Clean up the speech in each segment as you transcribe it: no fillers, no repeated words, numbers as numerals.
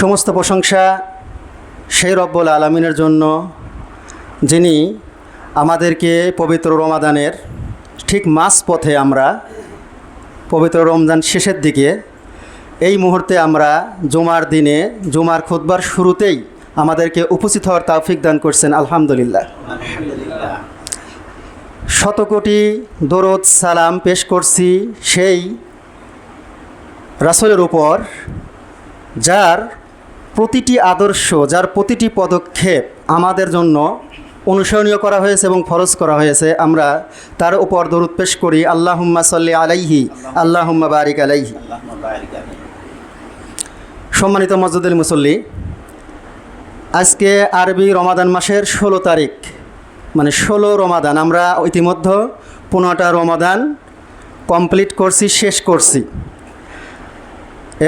সমস্ত প্রশংসা সেই রব্বুল আলামিনের জন্য, যিনি আমাদেরকে পবিত্র রমাদানের ঠিক মাঝপথে, আমরা পবিত্র রমজান শেষের দিকে, এই মুহূর্তে আমরা জুমার দিনে জুমার খুতবার শুরুতেই আমাদেরকে উপস্থিত হওয়ার তৌফিক দান করছেন। আলহামদুলিল্লাহ। শতকোটি দরুদ সালাম পেশ করছি সেই রাসূলের উপর, যার প্রতিটি আদর্শ, যার প্রতিটি পদক্ষেপ আমাদের জন্য অনুসরণীয় করা হয়েছে এবং ফরজ করা হয়েছে। আমরা তার উপর দরুদ পেশ করি। আল্লাহুম্মা সাল্লি আলাইহি, আল্লাহুম্মা বারিক আলাইহি। সম্মানিত মসজিদুল মুসল্লি, আজকে আরবি রমাদান মাসের 16 তারিখ, মানে 16 রমাদান। আমরা ইতিমধ্যে 15টা রমাদান কমপ্লিট করছি, শেষ করছি,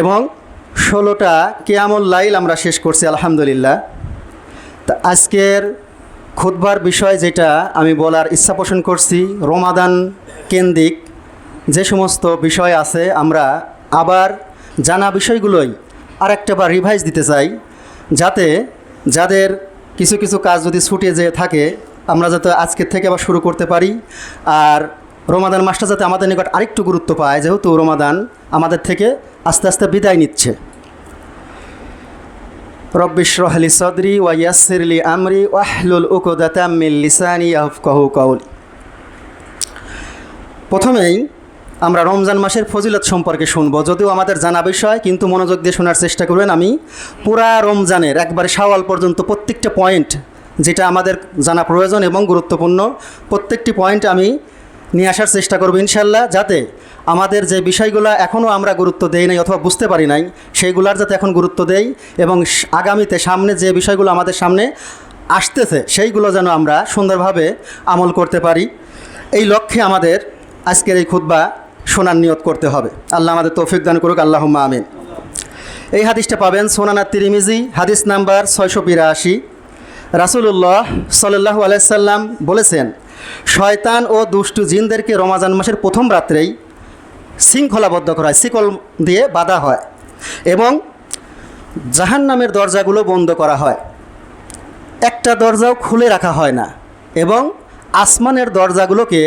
এবং 16টা কিয়ামুল লাইল আমরা শেষ করছি আলহামদুলিল্লাহ। তা আজকের খুতবার বিষয় যেটা আমি বলার ইচ্ছা পোষণ করছি, রমাদান কেন্দ্রিক যে সমস্ত বিষয় আছে, আমরা আবার জানা বিষয়গুলোই আরেকটাবার রিভাইজ দিতে চাই, যাতে যাদের কিছু কিছু কাজ যদি ছুটে যেয়ে থাকে, আমরা যাতে আজকের থেকে আবার শুরু করতে পারি। আর রমাদান মাসটা যাতে আমাদের নিকট আরেকটু গুরুত্ব পায়, যেহেতু রমাদান আমাদের থেকে আস্তে আস্তে বিদায় নিচ্ছে। রব্বি ইশরাহ লি সাদরি ওয়া ইয়াসসির লি আমরি ওয়াহলুল উকদাতাম মিন লিসানি ইয়াফকাহু কওলি। প্রথমেই আমরা রমজান মাসের ফজিলত সম্পর্কে শুনব, যদিও আমাদের জানা বিষয়, কিন্তু মনোযোগ দিয়ে শোনার চেষ্টা করবেন। আমি পুরা রমজানের একবারে শাওয়াল পর্যন্ত প্রত্যেকটা পয়েন্ট যেটা আমাদের জানা প্রয়োজন এবং গুরুত্বপূর্ণ, প্রত্যেকটি পয়েন্ট আমি নিয়ে আসার চেষ্টা করব ইনশাল্লাহ, যাতে আমাদের যে বিষয়গুলো এখনও আমরা গুরুত্ব দেই নাই অথবা বুঝতে পারি নাই, সেইগুলার যাতে এখন গুরুত্ব দেই, এবং আগামীতে সামনে যে বিষয়গুলো আমাদের সামনে আসতেছে সেইগুলো যেন আমরা সুন্দরভাবে আমল করতে পারি। এই লক্ষ্যে আমাদের আজকের এই খুতবা শোনার নিয়ত করতে হবে। আল্লাহ আমাদের তৌফিক দান করুক, আল্লাহুম্মা আমিন। এই হাদিসটা পাবেন সুনান তিরমিজি, হাদিস নাম্বার 682। রাসূলুল্লাহ সাল্লাল্লাহু আলাইহি সাল্লাম বলেছেন, শয়তান ও দুষ্টু জিনদেরকে রমজান মাসের প্রথম রাত্রেই শৃঙ্খলাবদ্ধ করা হয়, শিকল দিয়ে বাঁধা হয়, এবং জাহান্নামের দরজাগুলো বন্ধ করা হয়। একটা দরজাও খুলে রাখা হয় না, এবং আসমানের দরজাগুলোকে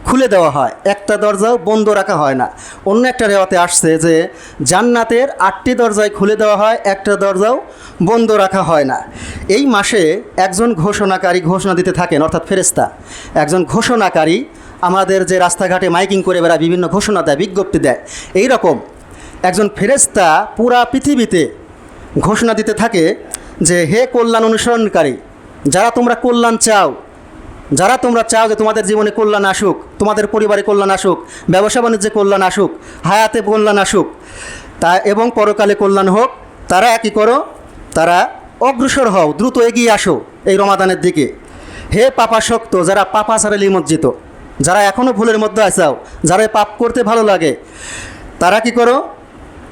খুলে দেওয়া হয়, একটা দরজাও বন্ধ রাখা হয় না। অন্য একটা রেওয়াতে আসছে যে জান্নাতের 8টি দরজায় খুলে দেওয়া হয়, একটা দরজাও বন্ধ রাখা হয় না। এই মাসে একজন ঘোষণাকারী ঘোষণা দিতে থাকেন, অর্থাৎ ফেরেশতা একজন ঘোষণাকারী, আমাদের যে রাস্তাঘাটে মাইকিং করে বেড়ায়, বিভিন্ন ঘোষণা দেয়, বিজ্ঞপ্তি দেয়, এই রকম একজন ফেরেশতা পুরা পৃথিবীতে ঘোষণা দিতে থাকে যে, হে কল্যাণ অনুসরণকারী, যারা তোমরা কল্যাণ চাও, যারা তোমরা চাও যে তোমাদের জীবনে কল্যাণ আসুক, তোমাদের পরিবারে কল্যাণ আসুক, ব্যবসা বাণিজ্যে কল্যাণ আসুক, হায়াতে কল্যাণ আসুক, তা এবং পরকালে কল্যাণ হোক, তারা একই করো, তারা অগ্রসর হও, দ্রুত এগিয়ে আসো এই রমাদানের দিকে। হে পাপাসক্ত, যারা পাপাচারে নিমজ্জিত, যারা এখনও ভুলের মধ্যে আছো, যারা পাপ করতে ভালো লাগে, তারা কি করো,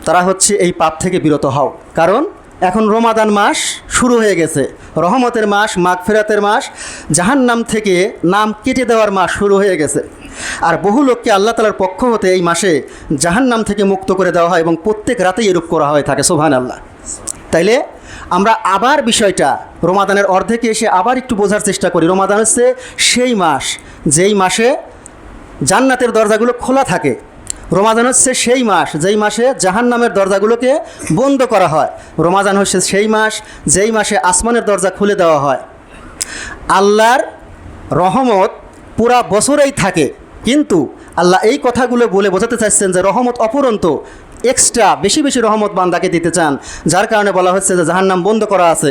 তারা হচ্ছে এই পাপ থেকে বিরত হও। কারণ এখন রমাদান মাস শুরু হয়ে গেছে, রহমতের মাস, মাগফিরাতের মাস, জাহান্নাম থেকে নাম কেটে দেওয়ার মাস শুরু হয়ে গেছে। আর বহু লোককে আল্লাহ তাআলার পক্ষ হতে এই মাসে জাহান্নাম থেকে মুক্ত করে দেওয়া হয়, এবং প্রত্যেক রাতেই এরূপ করা হয়ে থাকে। সুবহানাল্লাহ। তাইলে আমরা আবার বিষয়টা রমাদানের অর্ধেকে এসে আবার একটু বোঝার চেষ্টা করি। রমাদান হচ্ছে সেই মাস যেই মাসে জান্নাতের দরজাগুলো খোলা থাকে। রমাদান হচ্ছে সেই মাস যেই মাসে জাহান্নামের দরজাগুলোকে বন্ধ করা হয়। রমাদান হচ্ছে সেই মাস যেই মাসে আসমানের দরজা খুলে দেওয়া হয়। আল্লাহর রহমত পুরা বছরেই থাকে, কিন্তু আল্লাহ এই কথাগুলো বলে বোঝাতে চাচ্ছেন যে রহমত অপরন্ত, এক্সট্রা বেশি বেশি রহমত বান্দাকে দিতে চান, যার কারণে বলা হচ্ছে যে জাহান্নাম বন্ধ করা আছে,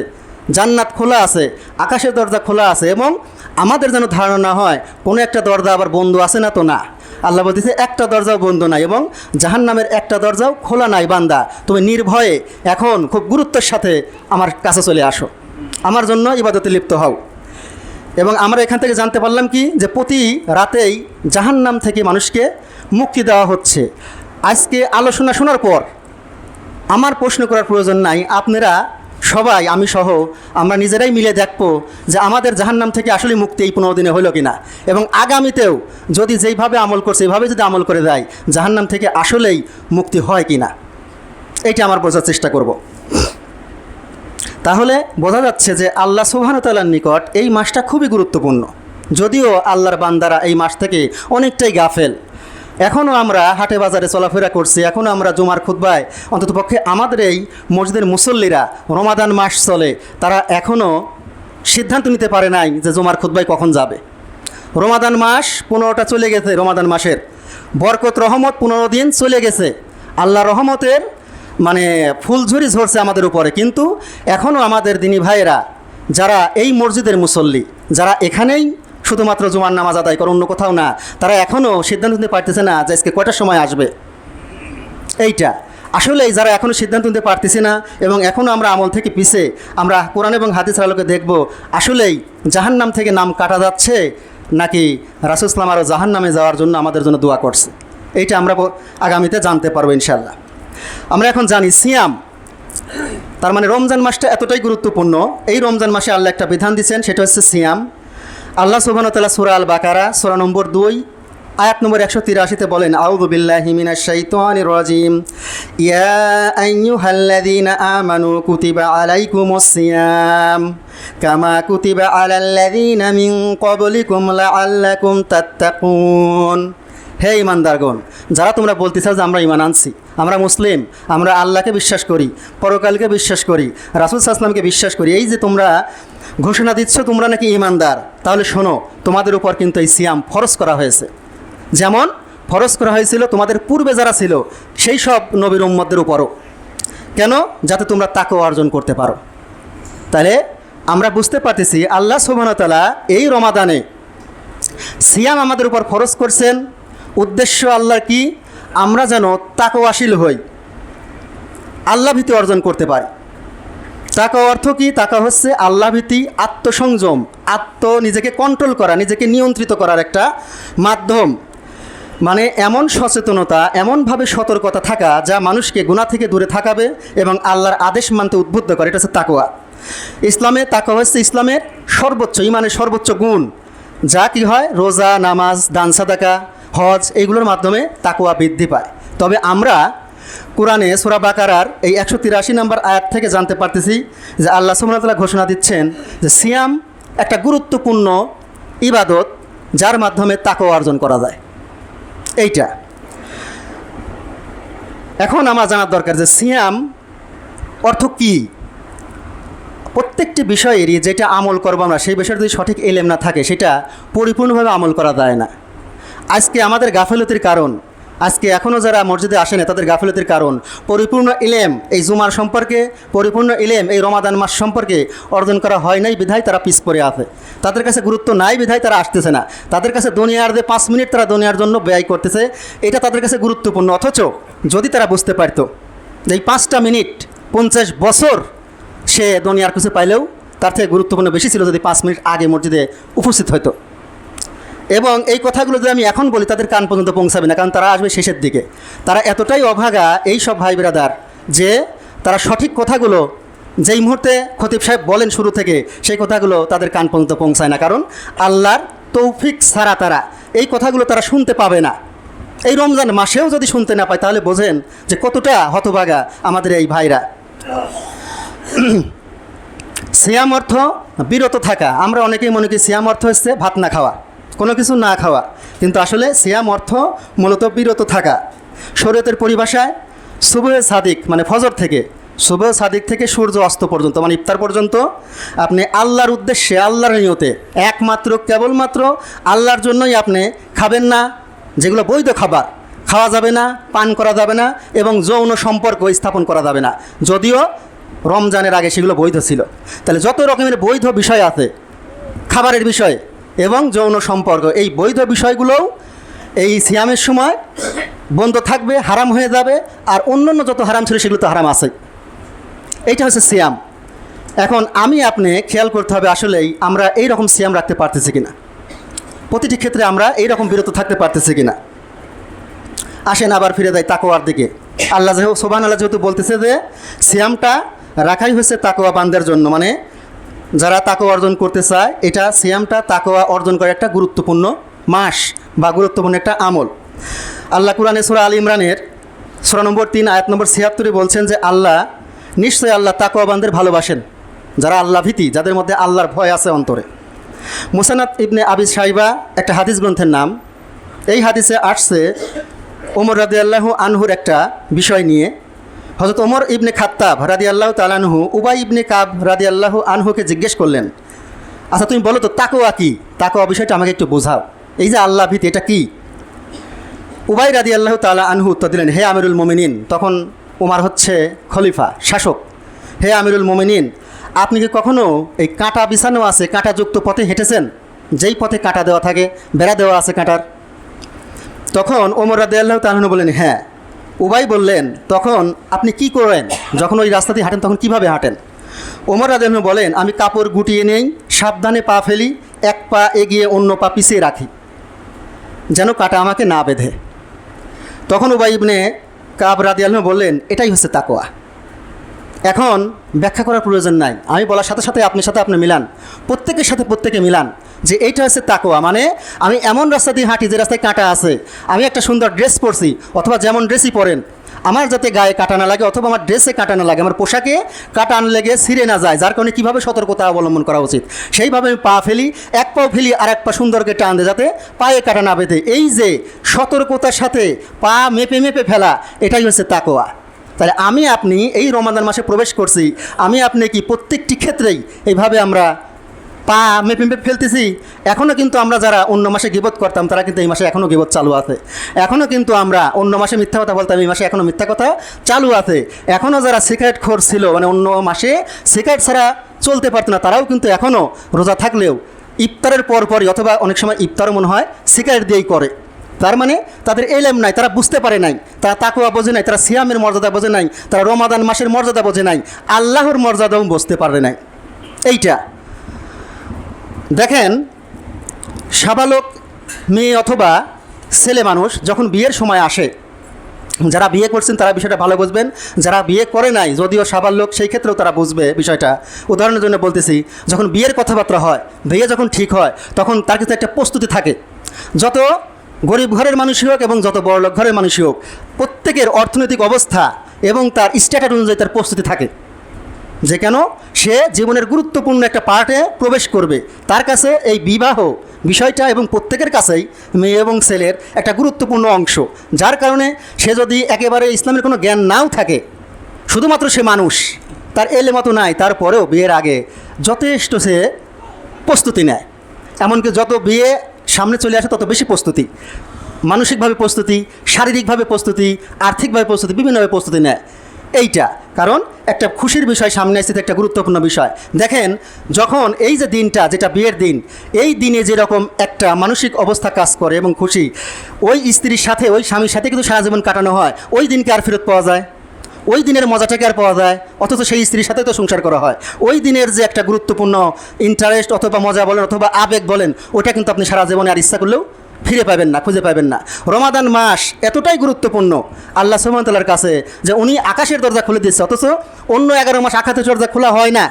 জান্নাত খোলা আছে, আকাশের দরজা খোলা আছে। এবং আমাদের যেন ধারণা না হয় কোনো একটা দরজা আবার বন্ধ আছে, না তো না, আল্লাহ বলতেছে একটা দরজাও বন্ধ নাই, এবং জাহান্নামের একটা দরজাও খোলা নাই। বান্দা, তুমি নির্ভয়ে এখন খুব গুরুত্বের সাথে আমার কাছে চলে আসো, আমার জন্য ইবাদতে লিপ্ত হও। এবং আমরা এখান থেকে জানতে পারলাম কি, যে প্রতি রাতেই জাহান্নাম থেকে মানুষকে মুক্তি দেওয়া হচ্ছে। আজকে আলোচনা শোনার পর আমার প্রশ্ন করার প্রয়োজন নাই, আপনারা সবাই, আমি সহ, আমরা নিজেরাই মিলে দেখব যে আমাদের জাহান্নাম থেকে আসলে মুক্তি এই 15 দিনে হলো কিনা, এবং আগামীতেও যদি যেইভাবে আমল করছে এইভাবে যদি আমল করে দেয়, জাহান্নাম থেকে আসলেই মুক্তি হয় কিনা, এইটা আমার বোঝার চেষ্টা করব। তাহলে বোঝা যাচ্ছে যে আল্লাহ সুবহানাহু ওয়া তাআলার নিকট এই মাসটা খুবই গুরুত্বপূর্ণ, যদিও আল্লাহর বান্দারা এই মাস থেকে অনেকটাই গাফেল। এখনও আমরা হাটে বাজারে চলাফেরা করছি, এখনও আমরা জুমার খুতবায় অন্ততপক্ষে আমাদের এই মসজিদের মুসল্লিরা রমাদান মাস চলে, তারা এখনও সিদ্ধান্ত নিতে পারে নাই যে জুমার খুতবায় কখন যাবে। রমাদান মাস 15টা চলে গেছে, রমাদান মাসের বরকত রহমত 15 দিন চলে গেছে, আল্লাহ রহমতের মানে ফুলঝুরি ঝরছে আমাদের উপরে, কিন্তু এখনও আমাদের দিনী ভাইয়েরা যারা এই মসজিদের মুসল্লি, যারা এখানেই শুধুমাত্র জুমার নামাজ আদায় করে, অন্য কোথাও না, তারা এখনও সিদ্ধান্ত নিতে পারতেছে না যে আজকে কয়টার সময় আসবে। এইটা আসলে যারা এখনও সিদ্ধান্ত নিতে পারতেছি না এবং এখনও আমরা আমল থেকে পিছে, আমরা কোরআন এবং হাদিসের আলোকে দেখব আসলেই জাহান্নাম থেকে নাম কাটা যাচ্ছে নাকি রাসূল সাল্লাল্লাহু আলাইহি ওয়াসাল্লাম আরও জাহান্নামে যাওয়ার জন্য আমাদের জন্য দোয়া করছে। এইটা আমরা আগামীতে জানতে পারবো ইনশাআল্লাহ। আমরা এখন জানি সিয়াম, তার মানে রমজান মাসটা এতটাই গুরুত্বপূর্ণ। এই রমজান মাসে আল্লাহ একটা বিধান দিচ্ছেন, সেটা হচ্ছে সিয়াম। আল্লাহ সুবহানাহু ওয়া তাআলা সূরা আল বাকারা সূরা নম্বর 2 আয়াত নম্বর 183-তে বলেন, আউযু বিল্লাহি মিনাশ শাইতানির রাজিম, ইয়া আইয়ুহাল্লাযীনা আমানু কুতিবা আলাইকুমুস সিয়াম কামা কুতিবা আলাল্লাযীনা মিন ক্বাবলিকুম লাআল্লাকুম তাত্তাকুন। হে ঈমানদারগণ, যারা তোমরা বলতেছ যে আমরা ঈমান আনছি, আমরা মুসলিম, আমরা আল্লাহকে বিশ্বাস করি, পরকালকে বিশ্বাস করি, রাসূল সাল্লাল্লাহু আলাইহি ওয়াসাল্লামকে বিশ্বাস করি, এই যে তোমরা ঘোষণা দিচ্ছ তোমরা নাকি ঈমানদার, তাহলে শোনো, তোমাদের উপর কিন্তু এই সিয়াম ফরজ করা হয়েছে, যেমন ফরজ করা হয়েছিল তোমাদের পূর্বে যারা ছিল সেই সব নবীর উম্মতদের উপরও। কেন? যাতে তোমরা তাকওয়া অর্জন করতে পারো। তাহলে আমরা বুঝতে পারতেছি আল্লাহ সুবহানাহু ওয়া তাআলা এই রমাদানে সিয়াম আমাদের উপর ফরজ করছেন। উদ্দেশ্য আল্লাহর কি? আমরা যেন তাকওয়াশীল হই, আল্লাহ ভীতি অর্জন করতে পারি। তাকওয়া অর্থ কি? তাকওয়া হচ্ছে আল্লাহ ভীতি, আত্মসংযম, নিজেকে কন্ট্রোল করা, নিজেকে নিয়ন্ত্রিত করার একটা মাধ্যম। মানে এমন সচেতনতা, এমনভাবে সতর্কতা থাকা যা মানুষকে গুনাহ থেকে দূরে থাকাবে এবং আল্লাহর আদেশ মানতে উদ্বুদ্ধ করে, এটা হচ্ছে তাকওয়া। ইসলামে তাকওয়া হচ্ছে ইসলামের সর্বোচ্চ, ঈমানের সর্বোচ্চ গুণ, যা কি হয় রোজা, নামাজ, দান, সাদাকা, হজ, এইগুলোর মাধ্যমে তাকওয়া বৃদ্ধি পায়। তবে আমরা কোরআনে সূরা বাকারার এই 183 নম্বর আয়াত থেকে জানতে পারতেছি যে আল্লাহ সুবহানাহু ওয়া তাআলা ঘোষণা দিচ্ছেন যে সিয়াম একটা গুরুত্বপূর্ণ ইবাদত, যার মাধ্যমে তাকওয়া অর্জন করা যায়। এইটা এখন আমার জানার দরকার যে সিয়াম অর্থ কি। প্রত্যেকটি বিষয়েরই যেটা আমল করবো আমরা, সেই বিষয়ে যদি সঠিক ইলম না থাকে সেটা পরিপূর্ণভাবে আমল করা যায় না। আজকে আমাদের গাফিলতির কারণ, আজকে এখনও যারা মসজিদে আসে না তাদের গাফিলতির কারণ পরিপূর্ণ ইলম এই জুমার সম্পর্কে, পরিপূর্ণ ইলম এই রমাদান মাস সম্পর্কে অর্জন করা হয় নাই বিধায় তারা পিছ পড়ে আছে। তাদের কাছে গুরুত্ব নাই বিধায় তারা আসতেছে না। তাদের কাছে দুনিয়ার যে 5 মিনিট তারা দুনিয়ার জন্য ব্যয় করতেছে, এটা তাদের কাছে গুরুত্বপূর্ণ। অথচ যদি তারা বুঝতে পারত যে এই 5টা মিনিট 50 বছর সে দুনিয়ার কিছু পাইলেও তার থেকে গুরুত্বপূর্ণ বেশি ছিল যদি 5 মিনিট আগে মসজিদে উপস্থিত হতো। এবং এই কথাগুলো যদি আমি এখন বলি তাদের কান পর্যন্ত পৌঁছাবে না, কারণ তারা আসবে শেষের দিকে। তারা এতটাই অভাগা এই সব ভাই ব্রাদার যে তারা সঠিক কথাগুলো যেই মুহূর্তে খতিব সাহেব বলেন শুরু থেকে, সেই কথাগুলো তাদের কান পর্যন্ত পৌঁছায় না, কারণ আল্লাহর তৌফিক ছাড়া তারা এই কথাগুলো তারা শুনতে পাবে না। এই রমজান মাসেও যদি শুনতে না পায় তাহলে বোঝেন যে কতটা হতভাগা আমাদের এই ভাইরা। সিয়াম অর্থ বিরত থাকা। আমরা অনেকেই মনে করি সিয়াম অর্থ হচ্ছে ভাত না খাওয়া, কোনো কিছু না খাওয়া, কিন্তু আসলে সিয়াম অর্থ মূলত বিরত থাকা। শরীয়তের পরিভাষায় সুবহে সাদিক মানে ফজর থেকে, সুবহে সাদিক থেকে সূর্য অস্ত পর্যন্ত মানে ইফতার পর্যন্ত আপনি আল্লাহর উদ্দেশ্যে, আল্লাহর নিয়তে একমাত্র কেবলমাত্র আল্লাহর জন্যই আপনি খাবেন না। যেগুলো বৈধ খাবার খাওয়া যাবে না, পান করা যাবে না এবং যৌন সম্পর্ক স্থাপন করা যাবে না, যদিও রমজানের আগে সেগুলো বৈধ ছিল। তাহলে যত রকমের বৈধ বিষয় আছে খাবারের বিষয় এবং যৌন সম্পর্ক, এই বৈধ বিষয়গুলোও এই সিয়ামের সময় বন্ধ থাকবে, হারাম হয়ে যাবে। আর অন্যান্য যত হারাম ছিল সেগুলো তো হারাম আছে। এইটা হচ্ছে সিয়াম। এখন আমি আপনি খেয়াল করতে হবে আসলেই আমরা এই রকম সিয়াম রাখতে পারতেছি কিনা, প্রতিটি ক্ষেত্রে আমরা এই রকম বিরত থাকতে পারতেছি কিনা। আসেন আবার ফিরে যাই তাকওয়ার দিকে। আল্লাহ সুবহানাল্লাহ যেহেতু বলতেছে যে সিয়ামটা রাখাই হচ্ছে তাকওয়া বান্দার জন্য, মানে যারা তাকওয়া অর্জন করতে চায়, এটা সিয়ামটা তাকওয়া অর্জন করে একটা গুরুত্বপূর্ণ মাস বা গুরুত্বপূর্ণ একটা আমল। আল্লাহ কুরআনে সূরা আল ইমরানের সূরা নম্বর 3 আয়াত নম্বর 76 বলছেন যে আল্লাহ নিশ্চয়ই আল্লাহ তাকওয়া বান্দাদের ভালোবাসেন। যারা আল্লাহ ভীতি, যাদের মধ্যে আল্লাহর ভয় আছে অন্তরে। মুসানাদ ইবনে আবি শাইবা একটা হাদিস গ্রন্থের নাম। এই হাদিসে আসছে ওমর রাদিয়াল্লাহু আনহুর একটা বিষয় নিয়ে। হযরত ওমর ইবনে খাত্তাব রাদিয়াল্লাহু তাআলা আনহু উবাই ইবনে কাব রাদিয়াল্লাহু আনহুকে জিজ্ঞেস করলেন, আচ্ছা তুমি বলো তো তাকওয়া কি? তাকওয়া বিষয়টা আমাকে একটু বোঝাও, এই যে আল্লাহ ভীতি এটা কি? উবাই রাদিয়াল্লাহু তাআলা আনহু উত্তর দিলেন, হে আমিরুল মুমিনিন, তখন ওমর হচ্ছে খলিফা, শাসক, হে আমিরুল মুমিনিন, আপনি কি কখনো এই কাঁটা বিছানো আছে কাঁটাযুক্ত পথে হেঁটেছেন, যেই পথে কাঁটা দেওয়া থাকে, বেড়া দেওয়া আছে কাঁটার? তখন ওমর রাদিয়াল্লাহু তাআলা আনহু বললেন হ্যাঁ। উবাই বললেন, তখন আপনি কি করেন যখন ওই রাস্তা দিয়ে হাঁটেন, তখন কিভাবে হাঁটেন? ওমর রাদিয়াল্লাহু আনহু বলেন, আমি কাপড় গুটিয়ে নেই, সাবধানে পা ফেলি, এক পা এগিয়ে অন্য পা পিছিয়ে রাখি, যেন কাঁটা আমাকে না বেঁধে। তখন উবাই ইবনে কাব রাদিয়াল্লাহু আনহু বললেন, এটাই হচ্ছে তাকওয়া। এখন ব্যাখ্যা করার প্রয়োজন নাই, আমি বলার সাথে সাথে আপনার সাথে আপনি মিলান, প্রত্যেকের সাথে প্রত্যেকে মিলান যে এইটা হচ্ছে তাকওয়া। মানে আমি এমন রাস্তা দিয়ে হাঁটি যে রাস্তায় কাঁটা আছে, আমি একটা সুন্দর ড্রেস পরছি, অথবা যেমন ড্রেসই পরেন, আমার যাতে গায়ে কাঁটা না লাগে, অথবা আমার ড্রেসে কাঁটা না লাগে, আমার পোশাকে কাঁটা না লেগে ছিঁড়ে না যায়, যার কারণে কীভাবে সতর্কতা অবলম্বন করা উচিত, সেইভাবে আমি পা ফেলি, এক পাও ফেলি আর এক পা সুন্দরকে টান দেয় যাতে পায়ে কাঁটা না বেঁধে। এই যে সতর্কতার সাথে পা মেপে মেপে ফেলা, এটাই হচ্ছে তাকওয়া। তাহলে আমি আপনি এই রমাদান মাসে প্রবেশ করছি, আমি আপনি কি প্রত্যেকটি ক্ষেত্রেই এইভাবে আমরা পা মেপে মেপে ফেলতেছি? এখনও কিন্তু আমরা যারা অন্য মাসে গীবত করতাম, তারা কিন্তু এই মাসে এখনও গীবত চালু আছে। এখনও কিন্তু আমরা অন্য মাসে মিথ্যা কথা বলতাম, এই মাসে এখনও মিথ্যা কথা চালু আছে। এখনও যারা সিগারেট খোর ছিল, মানে অন্য মাসে সিগারেট ছাড়া চলতে পারতো না, তারাও কিন্তু এখনও রোজা থাকলেও ইফতারের পরপরই, অথবা অনেক সময় ইফতারও মনে হয় সিগারেট দিয়েই করে। তার মানে তাদের এলেম নাই, তারা বুঝতে পারে নাই, তারা তাকওয়া বোঝে নাই, তারা সিয়ামের মর্যাদা বোঝে নাই, তারা রমাদান মাসের মর্যাদা বোঝে নাই, আল্লাহর মর্যাদাও বুঝতে পারে নাই। এইটা দেখেন, সাবালক মেয়ে অথবা ছেলে মানুষ যখন বিয়ের সময় আসে, যারা বিয়ে করছেন তারা বিষয়টা ভালো বুঝবেন, যারা বিয়ে করে নাই যদিও সাবালক, সেই ক্ষেত্রেও তারা বুঝবে বিষয়টা। উদাহরণের জন্য বলতেছি, যখন বিয়ের কথাবার্তা হয়, বিয়ে যখন ঠিক হয়, তখন তার কিন্তু একটা প্রস্তুতি থাকে। যত গরিব ঘরের মানুষই হোক এবং যত বড়লোক ঘরের মানুষই হোক, প্রত্যেকের অর্থনৈতিক অবস্থা এবং তার স্ট্যাটাস অনুযায়ী তার প্রস্তুতি থাকে, যে কেন সে জীবনের গুরুত্বপূর্ণ একটা পার্টে প্রবেশ করবে। তার কাছে এই বিবাহ বিষয়টা এবং প্রত্যেকের কাছেই মেয়ে এবং ছেলের একটা গুরুত্বপূর্ণ অংশ, যার কারণে সে যদি একেবারে ইসলামের কোনো জ্ঞান নাও থাকে, শুধুমাত্র সে মানুষ, তার এলেমতো নাই, তারপরেও বিয়ের আগে যথেষ্ট সে প্রস্তুতি নেয়। এমনকি যত বিয়ে সামনে চলে আসে তত বেশি প্রস্তুতি, মানসিকভাবে প্রস্তুতি, শারীরিকভাবে প্রস্তুতি, আর্থিকভাবে প্রস্তুতি, বিভিন্নভাবে প্রস্তুতি নেয়। এইটা কারণ একটা খুশির বিষয় সামনে আসছে, একটা গুরুত্বপূর্ণ বিষয়। দেখেন, যখন এই যে দিনটা, যেটা বিয়ের দিন, এই দিনে যেরকম একটা মানসিক অবস্থা কাজ করে এবং খুশি, ওই স্ত্রীর সাথে, ওই স্বামীর সাথে কিন্তু সারা জীবন কাটানো হয়, ওই দিনকে আর ফেরত পাওয়া যায়? ওই দিনের মজাটাকে আর পাওয়া যায়? অথচ সেই স্ত্রীর সাথে তো সংসার করা হয়। ওই দিনের যে একটা গুরুত্বপূর্ণ ইন্টারেস্ট অথবা মজা বলেন অথবা আবেগ বলেন, ওটা কিন্তু আপনি সারা জীবনে আর ইচ্ছা করলেও ফিরে পাবেন না, খুঁজে পাবেন না। রমাদান মাস এতটাই গুরুত্বপূর্ণ আল্লাহ সুবহানাহু ওয়া তাআলার কাছে যে উনি আকাশের দরজা খুলে দিচ্ছে, অথচ অন্য 11 মাস আকাশের দরজা খোলা হয় না।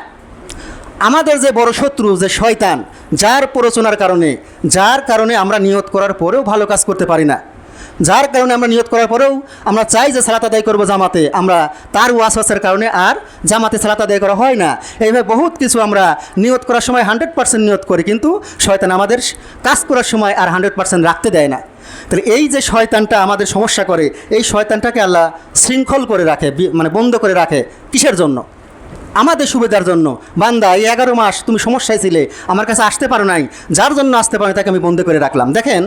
আমাদের যে বড় শত্রু যে শয়তান, যার প্ররোচনার কারণে, যার কারণে আমরা নিয়ত করার পরেও ভালো কাজ করতে পারি না, যার কারণে আমরা নিয়ত করার পরেও আমরা চাই যে সালাত আদায় করবো জামাতে, আমরা তার ওয়াসওয়াসের কারণে আর জামাতে সালাত আদায় করা হয় না। এইভাবে বহুত কিছু আমরা নিয়ত করার সময় 100% নিয়ত করি, কিন্তু শয়তান আমাদের কাজ করার সময় আর 100% রাখতে দেয় না। তাহলে এই যে শয়তানটা আমাদের সমস্যা করে, এই শয়তানটাকে আল্লাহ শৃঙ্খল করে রাখে, মানে বন্ধ করে রাখে। কিসের জন্য? আমাদের সুবিধার জন্য। বান্দা, এই 11 মাস তুমি সমস্যায় ছিলে, আমার কাছে আসতে পারো নাই, যার জন্য আসতে পারো তাকে আমি বন্ধ করে রাখলাম। দেখেন,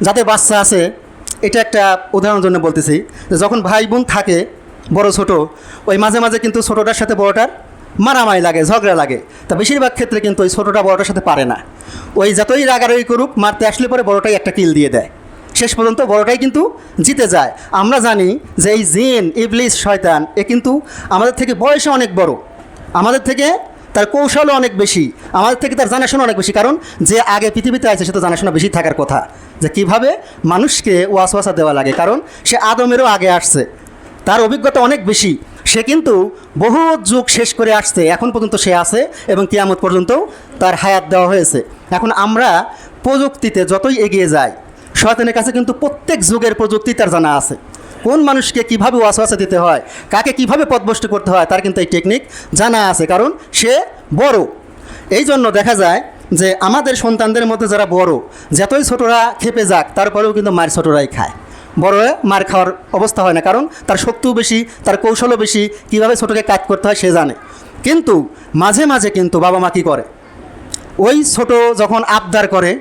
যাদের বাচ্চা আছে, এটা একটা উদাহরণের জন্য বলতেছি, যে যখন ভাই বোন থাকে বড় ছোট, ওই মাঝে মাঝে কিন্তু ছোটোটার সাথে বড়টার মারামারি লাগে, ঝগড়া লাগে। তা বেশিরভাগ ক্ষেত্রে কিন্তু ওই ছোটোটা বড়টার সাথে পারে না, ওই যতই রাগারাগি করুক, মারতে আসলে পরে বড়টাই একটা কিল দিয়ে দেয়, শেষ পর্যন্ত বড়টাই কিন্তু জিতে যায়। আমরা জানি যে এই জিন, ইবলিস, শয়তান, এ কিন্তু আমাদের থেকে বয়সে অনেক বড়, আমাদের থেকে তার কৌশলও অনেক বেশি, আমাদের থেকে তার জানাশোনা অনেক বেশি। কারণ যে আগে পৃথিবীতে আছে সে তো জানাশোনা বেশি থাকার কথা, যে কীভাবে মানুষকে ওয়াসওয়াসা দেওয়া লাগে। কারণ সে আদমেরও আগে আসছে, তার অভিজ্ঞতা অনেক বেশি, সে কিন্তু বহু যুগ শেষ করে আসছে, এখন পর্যন্ত সে আছে এবং কিয়ামত পর্যন্তও তার হায়াত দেওয়া হয়েছে। এখন আমরা প্রযুক্তিতে যতই এগিয়ে যাই, শয়তানের কাছে কিন্তু প্রত্যেক যুগের প্রযুক্তি তার জানা আছে। কোন মানুষকে কীভাবে ওয়াসওয়াসা দিতে হয়, কাকে কীভাবে পথভ্রষ্ট করতে হয়, তার কিন্তু এই টেকনিক জানা আছে। কারণ সে বড়। এই জন্য দেখা যায় যে আমাদের সন্তানদের মধ্যে যারা বড়, যতই ছোটরা খেপে যাক তারপরেও কিন্তু মার ছোটরাই খায়, বড় মার খাওয়ার অবস্থা হয় না, কারণ তার শক্তিও বেশি, তার কৌশলও বেশি, কীভাবে ছোটোকে কাজ করতে হয় সে জানে। কিন্তু মাঝে মাঝে কিন্তু বাবা মা কী করে, ওই ছোট যখন আবদার করে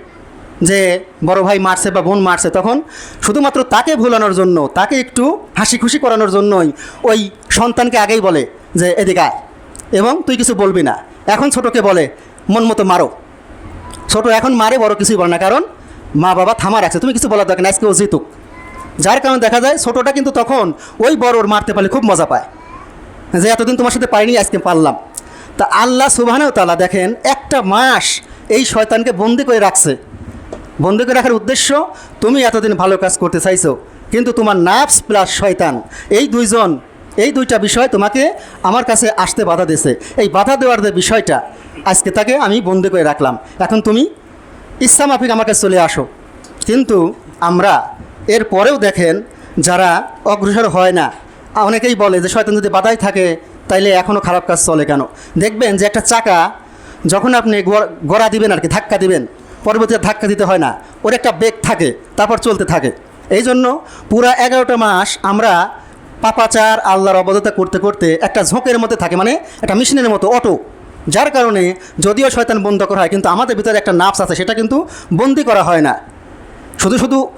যে বড় ভাই মারছে বা বোন মারছে, তখন শুধুমাত্র তাকে ভুলানোর জন্য, তাকে একটু হাসি খুশি করানোর জন্যই ওই সন্তানকে আগেই বলে যে এদিকে আয় এবং তুই কিছু বলবি না। এখন ছোটোকে বলে মন মতো মারো। ছোটো এখন মারে, বড় কিছুই বলে না, কারণ মা বাবা থামা রাখছে, তুমি কিছু বলার দরকার না, আজকে ও জিতুক। যার কারণে দেখা যায় ছোটোটা কিন্তু তখন ওই বড়োর মারতে পারলে খুব মজা পায়, যে এতদিন তোমার সাথে পারিনি আজকে পারলাম। তা আল্লাহ সুবহানাহু ওয়া তাআলা দেখেন একটা মাস এই শয়তানকে বন্দি করে রাখছে। বন্দি করে রাখার উদ্দেশ্য, তুমি এতদিন ভালো কাজ করতে চাইছো, কিন্তু তোমার নাফস প্লাস শয়তান এই দুইটা বিষয় তোমাকে আমার কাছে আসতে বাধা দিয়েছে। এই বাধা দেওয়ার যে বিষয়টা, আজকে তাকে আমি বন্দি করে রাখলাম, এখন তুমি ইচ্ছা মাফিক আমার কাছে চলে আসো। কিন্তু আমরা এর পরেও দেখেন যারা অগ্রসর হয় না, অনেকেই বলে যে শয়তান যদি বাধাই থাকে তাইলে এখনও খারাপ কাজ চলে কেন। দেখবেন যে একটা চাকা যখন আপনি গড়া দিবেন আর কি, ধাক্কা দিবেন, পরবর্তীতে ধাক্কা দিতে হয় না, ওর একটা বেগ থাকে, তারপর চলতে থাকে। এই জন্য পুরা 11টা মাস আমরা পাপাচার আল্লাহর অবদতা করতে করতে একটা ঝোঁকের মধ্যে থাকে, মানে একটা মেশিনের মতো অটো। যার কারণে যদিও শয়তান বন্ধ করা হয়, কিন্তু আমাদের ভিতরে একটা নাফস আছে, সেটা কিন্তু বন্দি করা হয় না।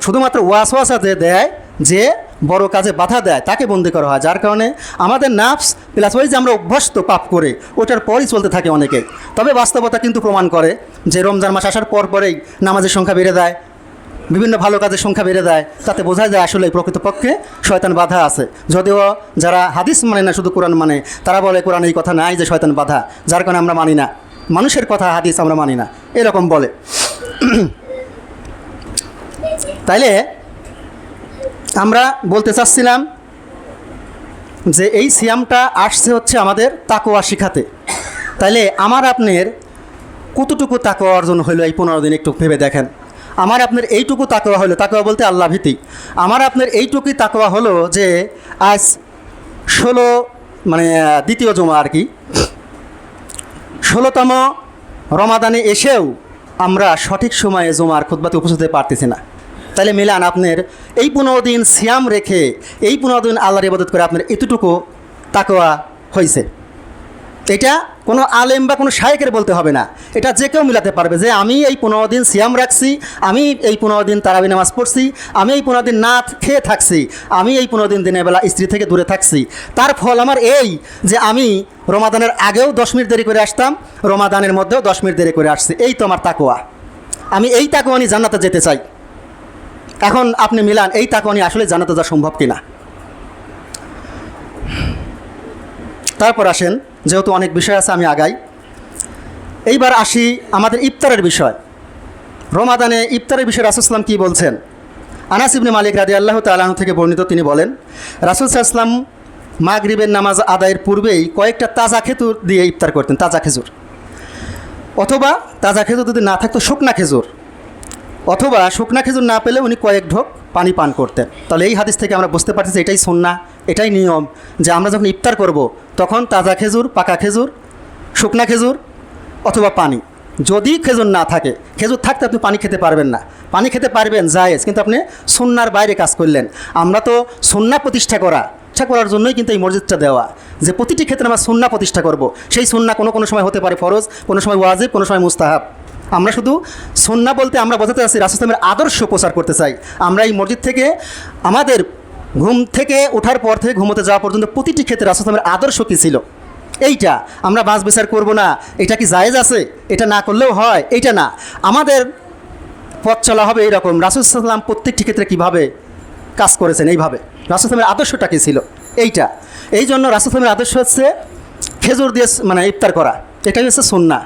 শুধুমাত্র ওয়াসওয়াসা দেয়, যে বড় কাজে বাধা দেয় তাকে বন্দি করা হয়। যার কারণে আমাদের নাফস প্লাস ওই যে আমরা অভ্যস্ত পাপ করে ওটার পরই চলতে থাকে অনেকে। তবে বাস্তবতা কিন্তু প্রমাণ করে যে রমজান মাস আসার পরেই নামাজের সংখ্যা বেড়ে যায়, বিভিন্ন ভালো কাজের সংখ্যা বেড়ে যায়, তাতে বোঝা যায় আসলে প্রকৃতপক্ষে শয়তান বাধা আছে। যদিও যারা হাদিস মানে না, শুধু কোরআন মানে, তারা বলে কোরআন এই কথা নাই যে শয়তান বাধা, যার কারণে আমরা মানি না, মানুষের কথা হাদিস আমরা মানি না, এরকম বলে। তাইলে আমরা বলতে চাচ্ছিলাম যে এই সিয়ামটা আসছে হচ্ছে আমাদের তাকওয়া শিখাতে। তাইলে আমার আপনার কতটুকু তাকওয়া অর্জন হলো এই 15 দিন, একটু ভেবে দেখেন। আমার আপনার এইটুকু তাকওয়া হলো, তাকওয়া বলতে আল্লাহ ভীতি, আমার আপনার এইটুকুই তাকওয়া হলো যে আজ 16 মানে দ্বিতীয় জুমা আর কি, 16তম রমাদানে এসেও আমরা সঠিক সময়ে জুমার খুতবাতে উপস্থিত হতে পারতেছি না। তাহলে মিলান আপনার এই 15 দিন সিয়াম রেখে, এই 15 দিন আল্লাহর ইবাদত করে আপনার এতটুকু তাকওয়া হয়েছে। এটা কোনো আলেম বা কোনো শায়েখের বলতে হবে না, এটা যে কেউ মিলাতে পারবে যে আমি এই 15 দিন সিয়াম রাখছি, আমি এই 15 দিন তারাবি নামাজ পড়ছি, আমি এই 15 দিন না খেয়ে থাকছি, আমি এই 15 দিন দিনের বেলা স্ত্রী থেকে দূরে থাকছি। তার ফল আমার এই যে আমি রমাদানের আগেও 10 মিনিট দেরি করে আসতাম, রমাদানের মধ্যেও 10 মিনিট দেরি করে আসছি। এই তো আমার তাকওয়া। আমি এই তাকওয়া নিয়ে জান্নাতে যেতে চাই। এখন আপনি মিলান এই তাকওয়া নিয়ে আসলে জান্নাতে যাওয়া সম্ভব কিনা। তারপর আসেন, যেহেতু অনেক বিষয় আছে আমি আগাই। এইবার আসি আমাদের ইফতারের বিষয়। রমাদানে ইফতারের বিষয়ে রাসূল সাল্লাল্লাহু আলাইহি ওয়াসাল্লাম কী বলছেন। আনাস ইবনে মালিক রাদিয়াল্লাহু তাআলা আনহু থেকে বর্ণিত, তিনি বলেন রাসূল সাল্লাল্লাহু আলাইহি ওয়াসাল্লাম মাগরিবের নামাজ আদায়ের পূর্বেই কয়েকটা তাজা খেজুর দিয়ে ইফতার করতেন। তাজা খেজুর, অথবা তাজা খেজুর যদি না থাকতো শুকনা খেজুর, অথবা শুকনা খেজুর না পেলে উনি কয়েক ঢোক পানি পান করতেন। তাহলে এই হাদিস থেকে আমরা বুঝতে পারছি যে এটাই সুন্নাহ, এটাই নিয়ম, যে আমরা যখন ইফতার করব তখন তাজা খেজুর, পাকা খেজুর, শুকনা খেজুর অথবা পানি। যদি খেজুর না থাকে, খেজুর থাকতে আপনি পানি খেতে পারবেন না, পানি খেতে পারবেন জায়েজ, কিন্তু আপনি সুন্নাহর বাইরে কাজ করলেন। আমরা তো সুন্নাহ প্রতিষ্ঠা করার জন্যই কিন্তু এই মসজিদটা দেওয়া, যে প্রতিটি ক্ষেত্রে আমরা সুন্নাহ প্রতিষ্ঠা করব। সেই সুন্নাহ কোনো সময় হতে পারে ফরজ, কোনো সময় ওয়াজিব, কোনো সময় মুস্তাহাব। আমরা শুধু সুন্নাহ বলতে আমরা বোঝাতে চাচ্ছি রাসূল সাল্লাল্লাহু আলাইহি ওয়াসাল্লামের আদর্শ প্রচার করতে চাই। আমরা এই মসজিদ থেকে আমাদের ঘুম থেকে ওঠার পর থেকে ঘুমোতে যাওয়া পর্যন্ত প্রতিটি ক্ষেত্রে রাসূল সাল্লাল্লাহু আলাইহি ওয়াসাল্লামের আদর্শ কী ছিল, এইটা আমরা বাছ বিচার করব না, এটা কি জায়েজ আছে, এটা না করলেও হয়, এইটা না। আমাদের পথ চলা হবে এইরকম, রাসূল সাল্লাল্লাহু আলাইহি ওয়াসাল্লাম প্রত্যেকটি ক্ষেত্রে কীভাবে কাজ করেছেন, এইভাবে রাসূল সাল্লাল্লাহু আলাইহি ওয়াসাল্লামের আদর্শটা কী ছিল, এইটা। এই জন্য রাসূল সাল্লাল্লাহু আলাইহি ওয়াসাল্লামের আদর্শ হচ্ছে খেজুর দিয়ে মানে ইফতার করা, এটাই হচ্ছে সুন্নাহ।